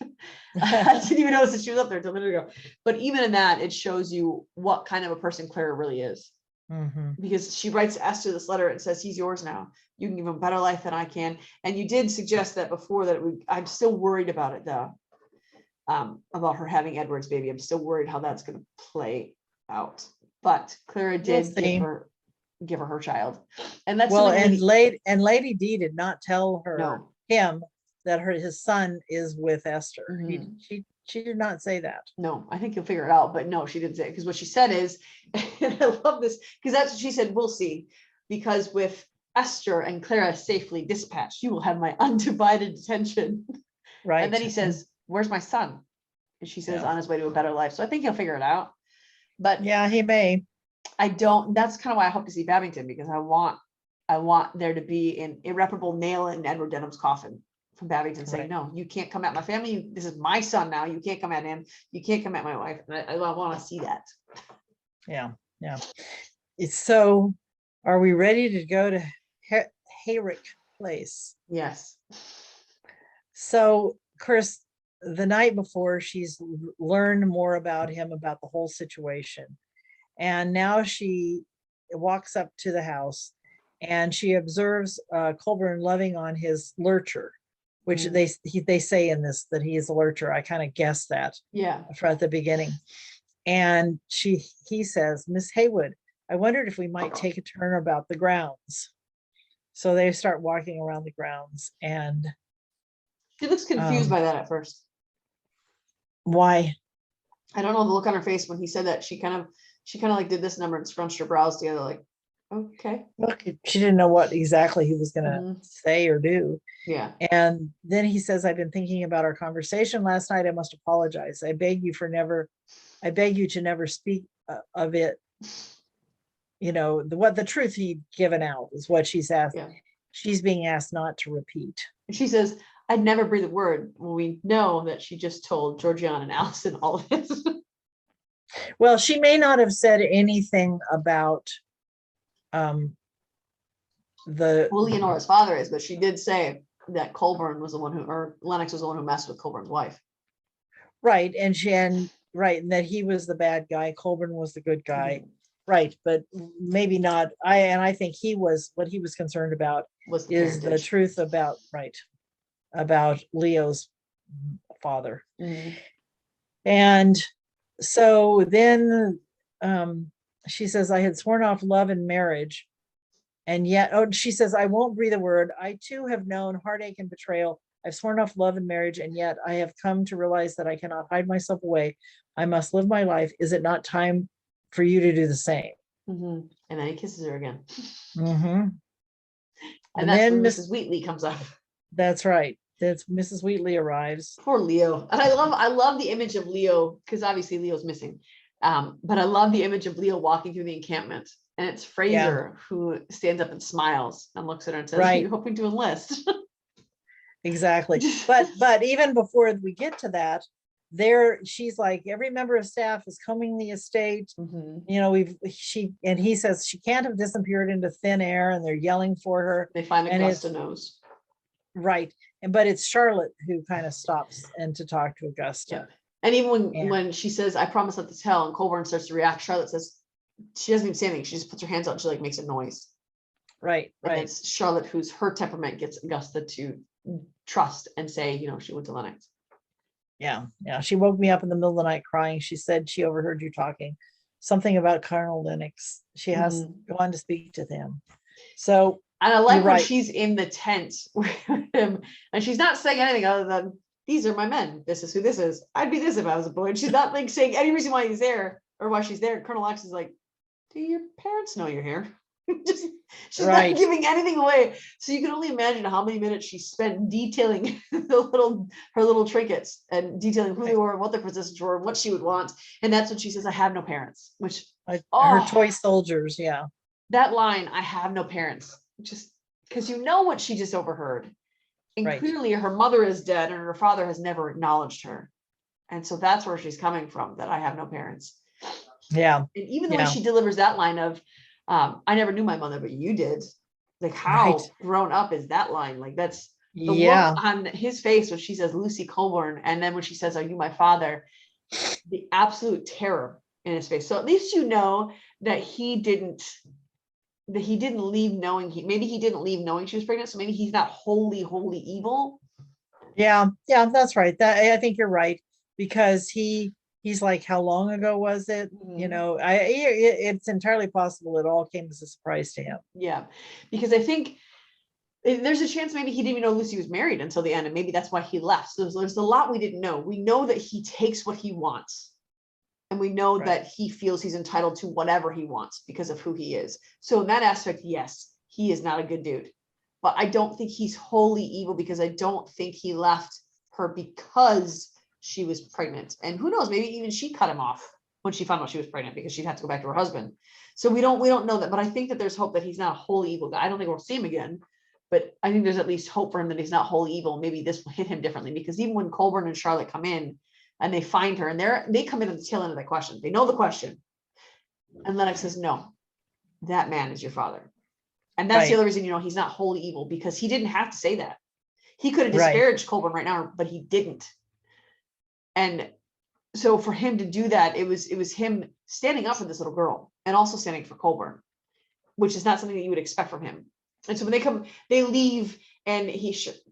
I didn't even notice that she was up there until a minute ago. But even in that, it shows you what kind of a person Clara really is. Because she writes Esther this letter and says, he's yours now. You can give him a better life than I can. And you did suggest that before, that I'm still worried about it, though. About her having Edward's baby. I'm still worried how that's going to play out. But Clara did give her child. And that's Lady D did not tell him that his son is with Esther. She did not say that. No, I think you'll figure it out, but no, she didn't say it, because what she said is, and I love this, because that's what she said, we'll see, because with Esther and Clara safely dispatched, you will have my undivided attention. Right. And then he says, where's my son? And she says, on his way to a better life. So I think he'll figure it out. But yeah, he may. That's kind of why I hope to see Babington, because I want there to be an irreparable nail in Edward Denham's coffin from Babington saying, no, you can't come at my family. This is my son now. You can't come at him. You can't come at my wife. And I want to see that. Yeah. Yeah. So are we ready to go to Hayrick Place? Yes. So, of course, the night before, she's learned more about him, about the whole situation. And now she walks up to the house and she observes Colburn loving on his lurcher, which they say in this that he is a lurcher. I kind of guessed that at the beginning. And he says, Miss Haywood, I wondered if we might take a turn about the grounds. So they start walking around the grounds, and she looks confused by that at first. Why? I don't know, the look on her face when he said that. She kind of like did this number and scrunched her brows together, like, okay. Look, she didn't know what exactly he was going to say or do. Yeah. And then he says, I've been thinking about our conversation last night. I must apologize. I beg you to never speak of it. You know, the truth he'd given out is what she's asked. Yeah. She's being asked not to repeat. She says, I'd never breathe a word. Well, we know that she just told Georgiana and Allison all of this. Well, she may not have said anything about Leonora's father is, but she did say that Colburn was the one or Lennox was the one who messed with Colburn's wife. Right. And and that he was the bad guy. Colburn was the good guy. Right. But maybe not. I think what he was concerned about is the truth about Leo's father. And so then she says, I had sworn off love and marriage. And yet, she says, I won't breathe a word. I too have known heartache and betrayal. I've sworn off love and marriage, and yet I have come to realize that I cannot hide myself away. I must live my life. Is it not time for you to do the same? And then he kisses her again. And that's when Mrs. Wheatley comes up. That's right. That's Mrs. Wheatley arrives. Poor Leo. And I love the image of Leo, because obviously Leo's missing. But I love the image of Leo walking through the encampment. And it's Fraser who stands up and smiles and looks at her and says, are you hoping to enlist? Exactly. But even before we get to that, she's like, every member of staff is combing the estate. You know, he says she can't have disappeared into thin air, and they're yelling for her. They find Augusta knows. Right. But it's Charlotte who kind of stops and to talk to Augusta. And even when she says, I promise not to tell, and Colburn starts to react, Charlotte says, she doesn't even say anything. She just puts her hands out and she like makes a noise. Right. And it's Charlotte her temperament gets Augusta to trust and say, she went to Lennox. Yeah. She woke me up in the middle of the night crying. She said she overheard you talking something about Colonel Lennox. She has gone to speak to them. So, and I like when she's in the tent with him, and she's not saying anything other than, these are my men. This is who this is. I'd be this if I was a boy. And she's not like saying any reason why he's there or why she's there. Colonel Lennox is like, do your parents know you're here? She's not giving anything away. So you can only imagine how many minutes she spent detailing her little trinkets and detailing who they were, what their positions were, what she would want. And that's when she says, I have no parents, which her toy soldiers. Yeah. that line, I have no parents, just because you know what she just overheard. And Right. clearly her mother is dead and her father has never acknowledged her. And so that's where she's coming from, that I have no parents. Yeah. And even the way she delivers that line of, I never knew my mother, but you did. Like, how grown up is that line? Like, that's the look on his face when she says Lucy Colburn, and then when she says, "Are you my father?" The absolute terror in his face. So at least you know that he didn't leave knowing maybe he didn't leave knowing she was pregnant. So maybe he's not wholly evil. Yeah, that's right. I think you're right, because he's like, how long ago was it? You know, it's entirely possible it all came as a surprise to him. Yeah, because I think there's a chance maybe he didn't even know Lucy was married until the end, and maybe that's why he left. So there's a lot we didn't know. We know that he takes what he wants, and we know that he feels he's entitled to whatever he wants because of who he is. So in that aspect, yes, he is not a good dude. But I don't think he's wholly evil, because I don't think he left her because she was pregnant. And who knows, maybe even she cut him off when she found out she was pregnant, because she'd have to go back to her husband. So we don't know that, but I think that there's hope that he's not a wholly evil guy. I don't think we'll see him again, but I think there's at least hope for him that he's not wholly evil. Maybe this will hit him differently, because even when Colburn and Charlotte come in and they find her, and they come in at the tail end of that question. They know the question. And Lennox says, no, that man is your father. And that's the other reason, he's not wholly evil, because he didn't have to say that. He could have disparaged Colburn right now, but he didn't. And so for him to do that, it was him standing up for this little girl and also standing for Colburn, which is not something that you would expect from him. And so when they leave, and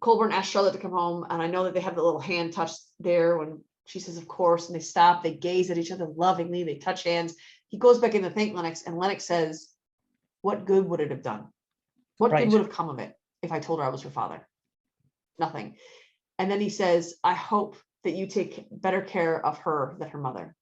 Colburn asks Charlotte to come home. And I know that they have the little hand touch there when she says, of course, and they stop, they gaze at each other lovingly, they touch hands. He goes back in to thank Lennox, and Lennox says, what good would it have done? What good would have come of it if I told her I was her father? Nothing. And then he says, I hope that you take better care of her than her mother.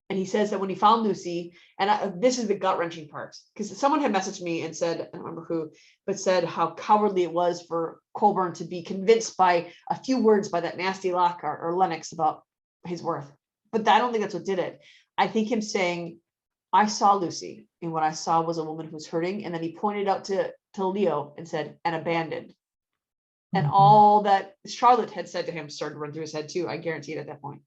And he says that when he found Lucy, and this is the gut-wrenching part, because someone had messaged me and said, I don't remember who, but said how cowardly it was for Colburn to be convinced by a few words by that nasty Lockhart or Lennox about his worth. But I don't think that's what did it. I think him saying, I saw Lucy, and what I saw was a woman who was hurting. And then he pointed out to Leo and said, and abandoned. And all that Charlotte had said to him started to run through his head too. I guarantee it at that point.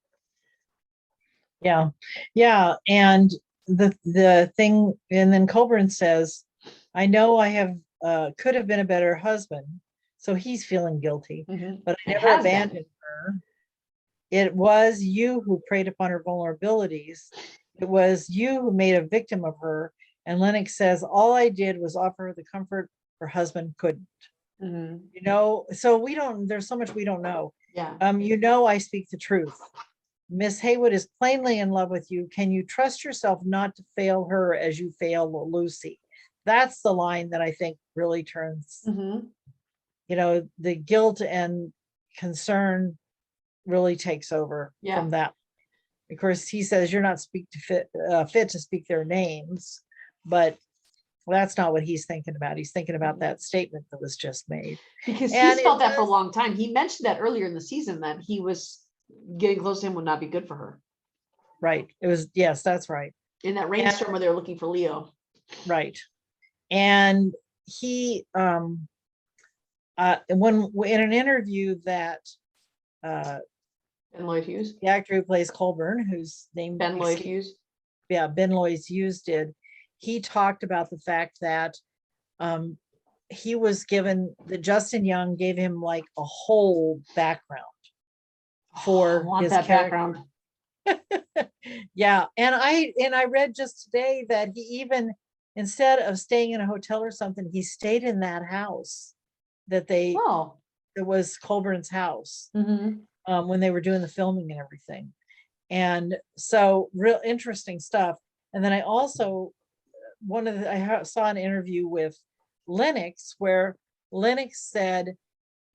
Yeah. And the thing, and then Colburn says, I know I have could have been a better husband. So he's feeling guilty, but I never abandoned her. It was you who preyed upon her vulnerabilities. It was you who made a victim of her. And Lennox says, all I did was offer her the comfort her husband couldn't. So there's so much we don't know. Yeah. I speak the truth. Miss Haywood is plainly in love with you. Can you trust yourself not to fail her as you fail Lucy? That's the line that I think really turns, the guilt and concern really takes over from that. Of course, he says you're not fit to speak their names, but that's not what he's thinking about. He's thinking about that statement that was just made. Because he's felt that for a long time. He mentioned that earlier in the season, that he was getting close to him would not be good for her. Right. It was, yes, that's right. In that rainstorm where they're looking for Leo. Right. And he, in an interview that Ben Lloyd Hughes, the actor who plays Colburn, whose name Ben Lloyd Hughes. Yeah, Ben Lloyd Hughes did. He talked about the fact that he was given, that Justin Young gave him like a whole background for his that background. Yeah, and I read just today that he even, instead of staying in a hotel or something, he stayed in that house that it was Colburn's house when they were doing the filming and everything. And so real interesting stuff. And then I also, I saw an interview with Lennox where Lennox said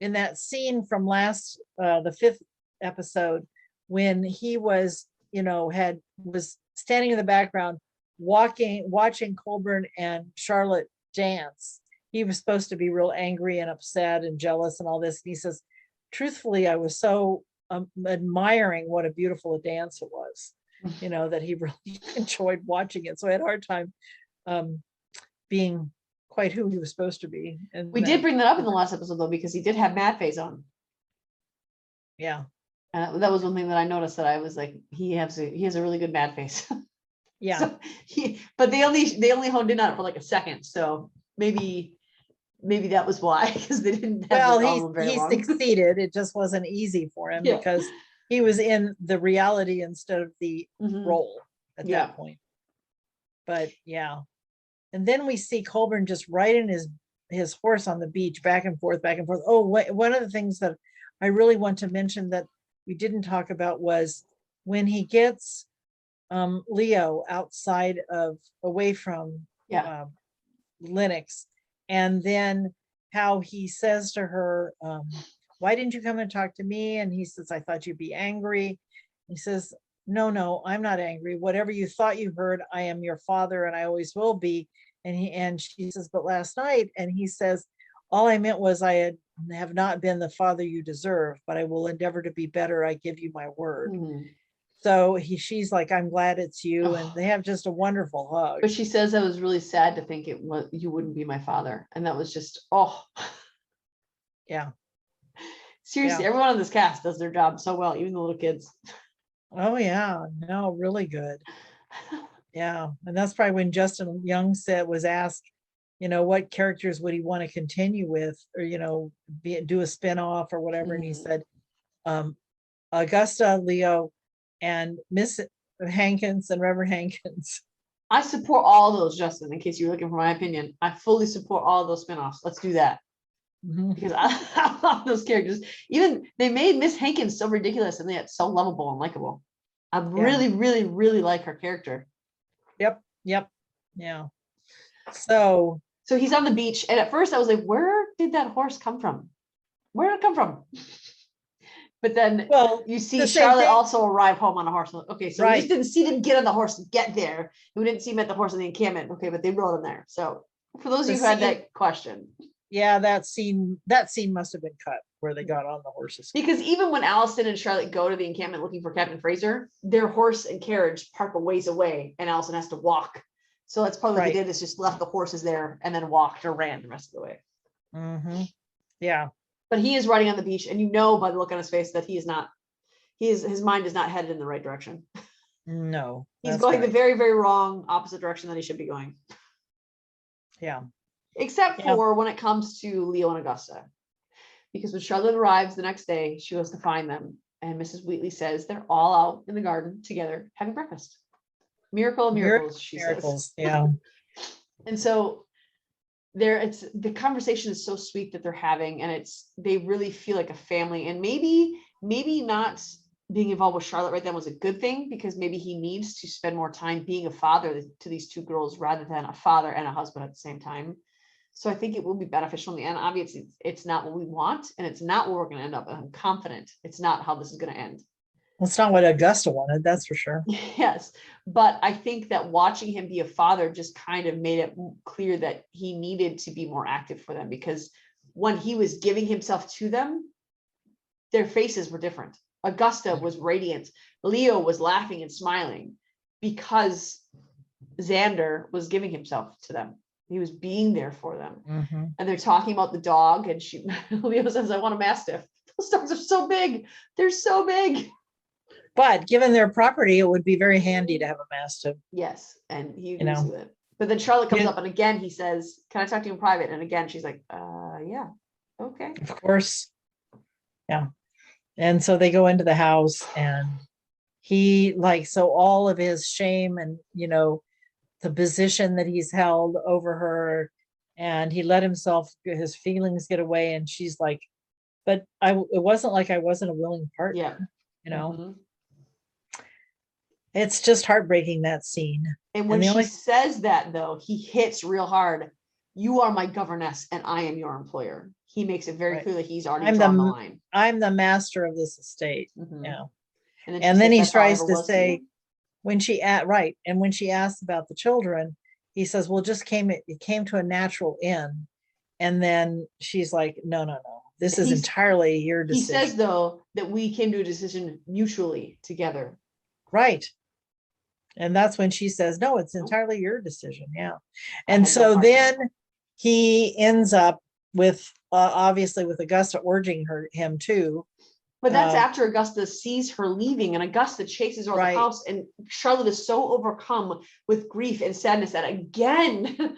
in that scene from the 5th episode, when he was, was standing in the background, watching Colburn and Charlotte dance. He was supposed to be real angry and upset and jealous and all this. And he says, truthfully, I was so admiring what a beautiful dance it was, that he really enjoyed watching it. So I had a hard time being quite who he was supposed to be. And We did bring that up in the last episode though, because he did have mad face on. yeah. That was one thing that I noticed, that I was like, he has a really good mad face. Yeah. So but they only honed in on it for like a second. So maybe that was why, because they didn't have Well, it on very he long. succeeded. It just wasn't easy for him Yeah. because he was in the reality instead of the Mhm. role at Yeah. that point. But yeah. And then we see Colburn just riding his horse on the beach, back and forth, back and forth. Oh, one of the things that I really want to mention that we didn't talk about was when he gets Leo outside away from Yeah. Linux, and then how he says to her, why didn't you come and talk to me? And he says, I thought you'd be angry. He says, no, I'm not angry. Whatever you thought you heard, I am your father and I always will be. And she says, but last night, and he says, all I meant was I have not been the father you deserve, but I will endeavor to be better. I give you my word. Mhm. So she's like, I'm glad it's you. Oh. And they have just a wonderful hug. But she says, I was really sad to think you wouldn't be my father. And that was just, Yeah. seriously, Yeah. everyone on this cast does their job so well, even the little kids. Oh yeah, no, really good. Yeah. And that's probably when Justin Young was asked, what characters would he want to continue with, or, do a spin-off or whatever. And he said, Augusta, Leo, and Miss Hankins and Reverend Hankins. I support all those, Justin, in case you're looking for my opinion. I fully support all those spinoffs. Let's do that. Mhm. Because I love those characters. Even they made Miss Hankins so ridiculous and yet so lovable and likable. I really, really, really like her character. Yep. Yeah. So he's on the beach, and at first I was like, where did that horse come from? Where did it come from? But then you see Charlotte also arrive home on a horse. Okay, so we just didn't see them get on the horse and get there. We didn't see him at the horse in the encampment. Okay, but they rode him there. So for those of you who had that question. Yeah, that scene must have been cut where they got on the horses. Because even when Allison and Charlotte go to the encampment looking for Captain Fraser, their horse and carriage park a ways away, and Allison has to walk. So that's probably what they did, is just left the horses there and then walked or ran the rest of the way. Mm-hmm. Yeah. But he is riding on the beach, and by the look on his face that his mind is not headed in the right direction. No. He's going the very, very wrong opposite direction that he should be going. Yeah. Except for when it comes to Leo and Augusta. Because when Charlotte arrives the next day, she goes to find them. And Mrs. Wheatley says they're all out in the garden together having breakfast. Miracle of miracles, she says. Yeah. And so the conversation is so sweet that they're having, and they really feel like a family. And maybe not being involved with Charlotte right then was a good thing, because maybe he needs to spend more time being a father to these two girls rather than a father and a husband at the same time. So I think it will be beneficial in the end. Obviously, it's not what we want, and it's not where we're going to end up. And I'm confident it's not how this is going to end. That's not what Augusta wanted, that's for sure. Yes, but I think that watching him be a father just kind of made it clear that he needed to be more active for them, because when he was giving himself to them, their faces were different. Augusta was radiant. Leo was laughing and smiling because Xander was giving himself to them. He was being there for them. Mm-hmm. And they're talking about the dog, and Leo says, I want a Mastiff. Those dogs are so big. They're so big. But given their property, it would be very handy to have a Mastiff. Yes, and he agrees with it. But then Charlotte comes up, and again he says, can I talk to you in private? And again she's like, yeah, okay. Of course. Yeah. And so they go into the house, and he so all of his shame and the position that he's held over her, and he let his feelings get away, and she's like, but it wasn't like I wasn't a willing partner. Mm-hmm. It's just heartbreaking, that scene. And when she says that, though, he hits real hard. You are my governess and I am your employer. He makes it very clear that he's already drawn the line. I'm the master of this estate. Mm-hmm. Yeah. And then he tries to say, when she asks about the children, he says, well, it came to a natural end. And then she's like, no. This is entirely your decision. He says, though, that we came to a decision mutually together. Right. And that's when she says, no, it's entirely your decision. Yeah. I And had no so part in then he ends up with, obviously with Augusta urging him to. But that's after Augusta sees her leaving, and Augusta chases her out Right. the house, and Charlotte is so overcome with grief and sadness that again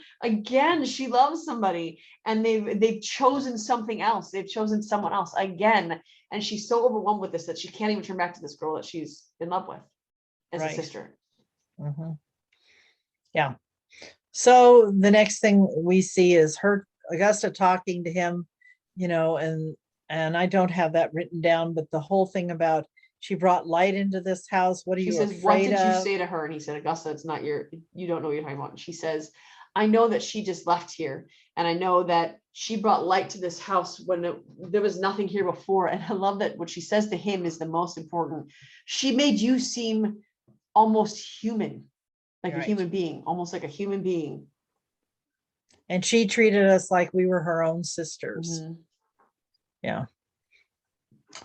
she loves somebody, and they've chosen something else. They've chosen someone else again, and she's so overwhelmed with this that she can't even turn back to this girl that she's in love with as a Right. sister. Mhm. Yeah. So the next thing we see is Augusta talking to him, you know, and I don't have that written down, but the whole thing about she brought light into this house. What are She you says, what afraid did you of? say to her? And he said, Augusta, it's not you don't know what you're talking about. And she says, I know that she just left here. And I know that she brought light to this house when there was nothing here before. And I love that what she says to him is the most important. She made you seem almost human, like a Right. human being, almost like a human being. And she treated us like we were her own sisters. Mhm. Yeah.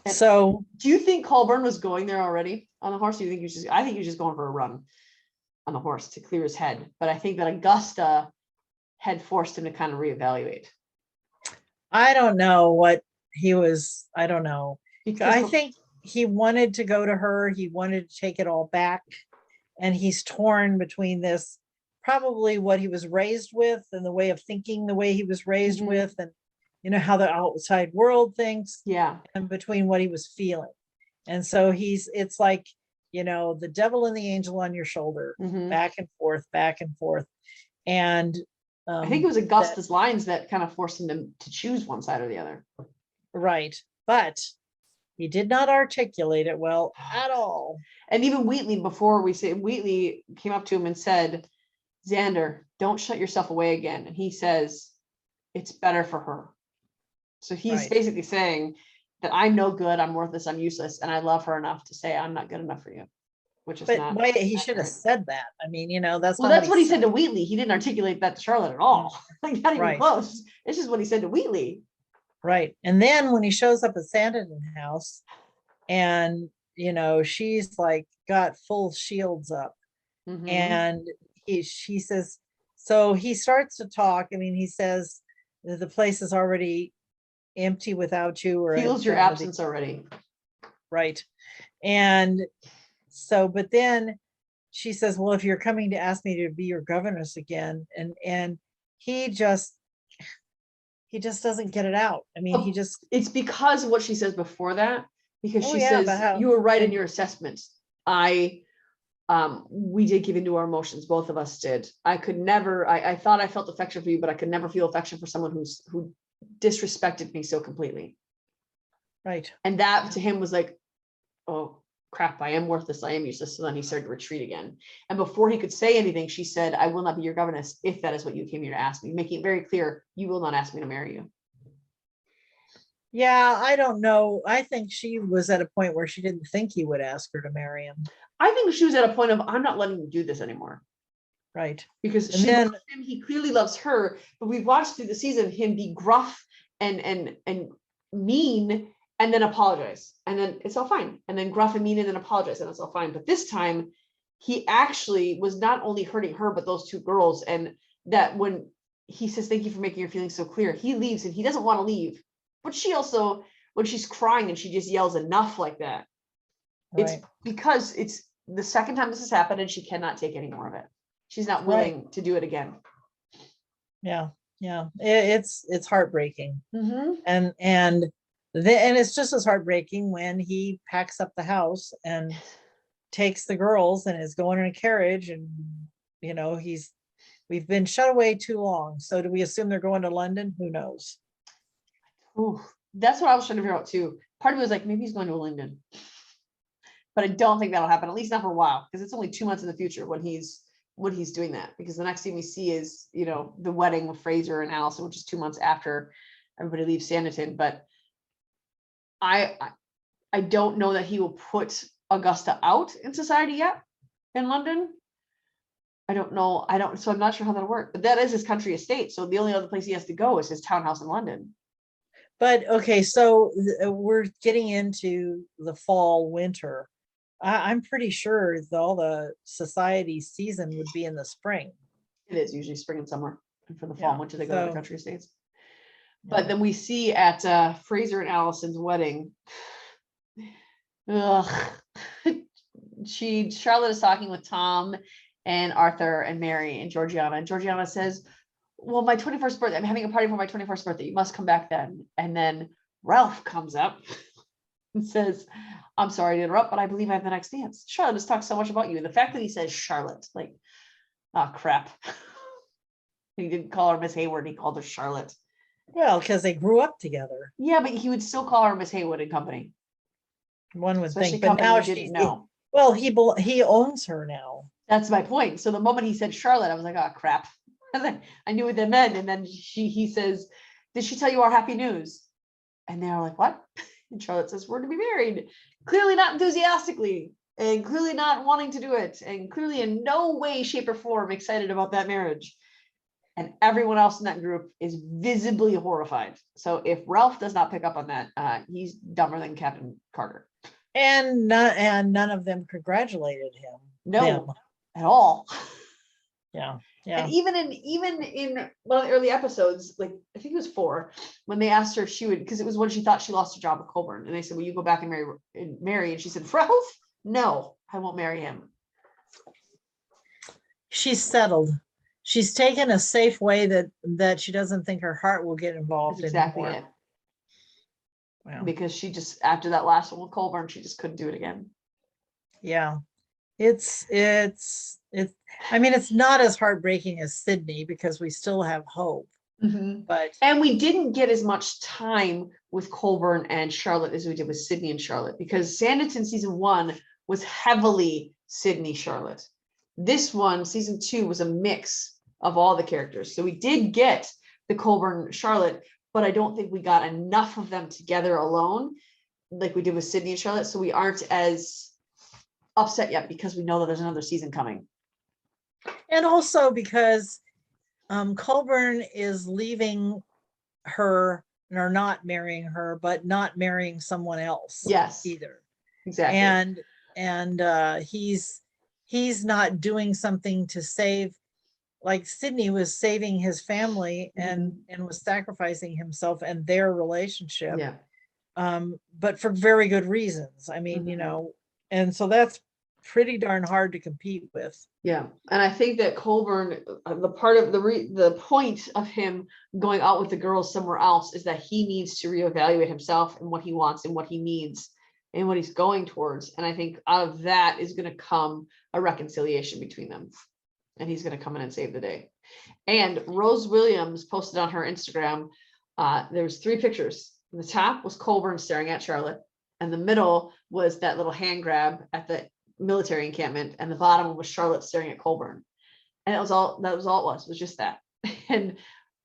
And So do you think Colburn was going there already on the horse? Do you think I think he was just going for a run on the horse to clear his head. But I think that Augusta had forced him to kind of reevaluate. I don't know what he was. I don't know. Because I think he wanted to go to her. He wanted to take it all back. And he's torn between this, probably what he was raised with and the way of thinking, the way he was raised Mhm. with, and you know how the outside world thinks, yeah, and between what he was feeling. And so it's like, you know, the devil and the angel on your shoulder, Mhm. back and forth, back and forth. And I think it was Augusta's lines that kind of forced him to choose one side or the other. right. But he did not articulate it well at all. And even Wheatley, before we say Wheatley came up to him and said, Xander, don't shut yourself away again. And he says, it's better for her. So he's Right. basically saying that I'm no good, I'm worthless, I'm useless, and I love her enough to say I'm not good enough for you, which is But not. why he should have said that. I mean, you know, that's Well, not that's what he said said. to Wheatley. He didn't articulate that to Charlotte at all. Like not even Right. close. It's just what he said to Wheatley. Right. And then when he shows up at Sanditon house and, you know, she's like got full shields up Mhm. and she says, so he starts to talk. I mean, he says that the place is already empty without you, or Feels your absence already. Right. And so, but then she says, well, if you're coming to ask me to be your governess again, and he just doesn't get it out. I mean, he just, It's because of what she says before that, because oh she yeah, says you were right in your assessments. We did give into our emotions, both of us did. I could never, I thought I felt affection for you, but I could never feel affection for someone who disrespected me so completely. right. And that to him was like, oh crap, I am worthless, I am useless. So then he started to retreat again. And before he could say anything, she said, I will not be your governess if that is what you came here to ask me, making it very clear, you will not ask me to marry you. Yeah, I don't know. I think she was at a point where she didn't think he would ask her to marry him. I think she was at a point of, I'm not letting you do this anymore. Right. Because she loves him, he clearly loves her, but we've watched through the season him be gruff and mean and then apologize. And then it's all fine. And then gruff and mean and then apologize and it's all fine. But this time he actually was not only hurting her, but those two girls. And that when he says, thank you for making your feelings so clear, he leaves and he doesn't want to leave. But she also, when she's crying and she just yells enough like that, right. It's because it's the second time this has happened and she cannot take any more of it. She's not willing to do it again. Yeah. Yeah. It's heartbreaking. Mm-hmm. And it's just as heartbreaking when he packs up the house and takes the girls and is going in a carriage, and you know, we've been shut away too long. So do we assume they're going to London? Who knows? Ooh, that's what I was trying to figure out too. Part of me was like, maybe he's going to London. But I don't think that'll happen, at least not for a while, because it's only 2 months in the future when he's doing that. Because the next thing we see is, you know, the wedding with Fraser and Allison, which is 2 months after everybody leaves Sanditon. But I don't know that he will put Augusta out in society yet in London. I don't know. So I'm not sure how that'll work. But that is his country estate. So the only other place he has to go is his townhouse in London. But okay, so we're getting into the fall, winter. I'm pretty sure all the society season would be in the spring. It is usually spring and summer, and for the fall and winter they go to the so- country estates. Yeah. But then we see at Fraser and Allison's wedding, ugh, Charlotte is talking with Tom and Arthur and Mary and Georgiana. And Georgiana says, well, my 21st birthday, I'm having a party for my 21st birthday. You must come back then. And then Ralph comes up and says, I'm sorry to interrupt, but I believe I have the next dance. Charlotte has talked so much about you. And the fact that he says Charlotte, like, oh crap. He didn't call her Miss Hayward, he called her Charlotte. Well, because they grew up together. Yeah, but he would still call her Miss Haywood and Company. One would Especially think, but company now you didn't know. well, he owns her now. That's my point. So the moment he said Charlotte, I was like, oh crap. I knew what that meant. And then he says, did she tell you our happy news? And they're like, what? And Charlotte says, we're to be married. Clearly not enthusiastically, and clearly not wanting to do it, and clearly in no way, shape, or form excited about that marriage. And everyone else in that group is visibly horrified. So if Ralph does not pick up on that, he's dumber than Captain Carter. And none of them congratulated him. No, them. at all. Yeah. And even in one of the early episodes, like I think it was 4, when they asked her if she would, because it was when she thought she lost her job with Colburn, and they said, will you go back and marry? And she said, Ralph, no, I won't marry him. She's settled. She's taken a safe way that she doesn't think her heart will get involved That's exactly anymore. it. Wow. Because she just, after that last one with Colburn, she just couldn't do it again. Yeah. It's I mean, it's not as heartbreaking as Sydney because we still have hope. But and we didn't get as much time with Colburn and Charlotte as we did with Sydney and Charlotte, because Sanditon season 1 was heavily Sydney Charlotte. This one, season 2, was a mix of all the characters. So we did get the Colburn Charlotte, but I don't think we got enough of them together alone like we did with Sydney and Charlotte. So we aren't as upset yet because we know that there's another season coming. And also because Colburn is leaving her, or not marrying her, but not marrying someone else. Yes, either. Exactly. And he's not doing something to save, like Sydney was saving his family and was sacrificing himself and their relationship. Yeah. But for very good reasons. I mean, you know, and so that's pretty darn hard to compete with. Yeah, and I think that Colburn, the part of the point of him going out with the girls somewhere else is that he needs to reevaluate himself and what he wants and what he needs and what he's going towards. And I think out of that is going to come a reconciliation between them, and he's going to come in and save the day. And Rose Williams posted on her Instagram, there's 3 pictures. The top was Colburn staring at Charlotte, and the middle was that little hand grab at the military encampment, and the bottom was Charlotte staring at Colburn. And that was all it was just that. And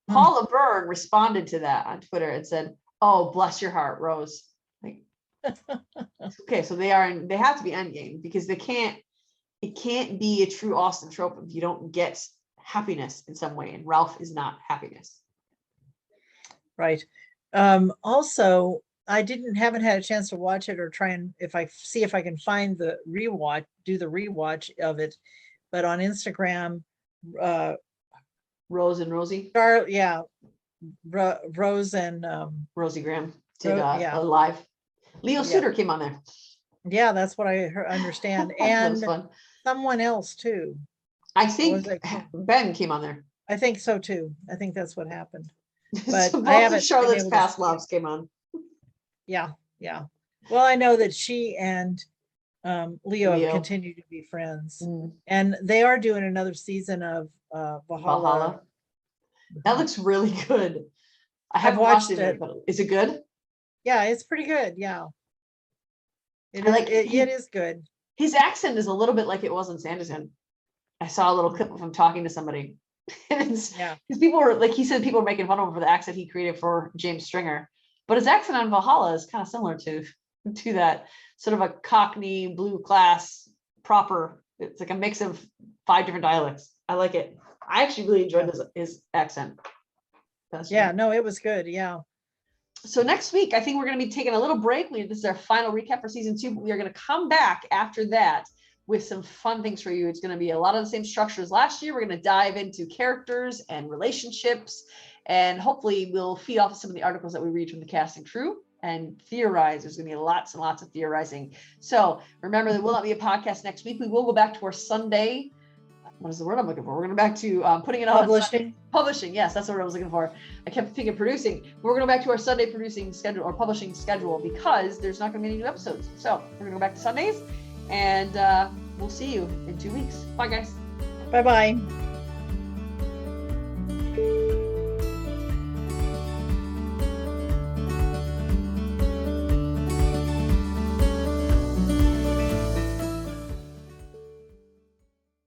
Paula Byrne responded to that on Twitter and said, oh, bless your heart, Rose. Like, okay, so they have to be endgame, because it can't be a true Austen trope if you don't get happiness in some way, and Ralph is not happiness. Right. Also, I haven't had a chance to watch it or try and if I can find the rewatch, do the rewatch of it. But on Instagram, Rose and Rosie. Yeah, Rose and Rosie Graham did yeah. a live. Leo Suter came on there. Yeah, that's what I understand. And someone else too. I think Ben came on there. I think so too. I think that's what happened. But so both of Charlotte's past loves came on. Yeah. Well, I know that she and Leo continue to be friends, and they are doing another season of Valhalla. That looks really good. I haven't watched it, but is it good? Yeah, it's pretty good. Yeah, it is good. His accent is a little bit like it was in Sanditon. I saw a little clip of him talking to somebody. Because people were like, he said people were making fun of him for the accent he created for James Stringer, but his accent on Valhalla is kind of similar to that sort of a Cockney blue class proper. It's like a mix of 5 different dialects. I like it. I actually really enjoyed his accent. Yeah, no, it was good. Yeah. So next week, I think we're going to be taking a little break. This is our final recap for season 2, but we are going to come back after that with some fun things for you. It's going to be a lot of the same structure as last year. We're going to dive into characters and relationships, and hopefully we'll feed off some of the articles that we read from the cast and crew and theorize. There's going to be lots and lots of theorizing. So remember, there will not be a podcast next week. We will go back to our Sunday. What is the word I'm looking for? We're going back to putting it on Publishing. Publishing. Yes, that's the word I was looking for. I kept thinking producing. We're going to go back to our Sunday producing schedule or publishing schedule because there's not going to be any new episodes. So we're going to go back to Sundays, and we'll see you in 2 weeks. Bye, guys. Bye-bye.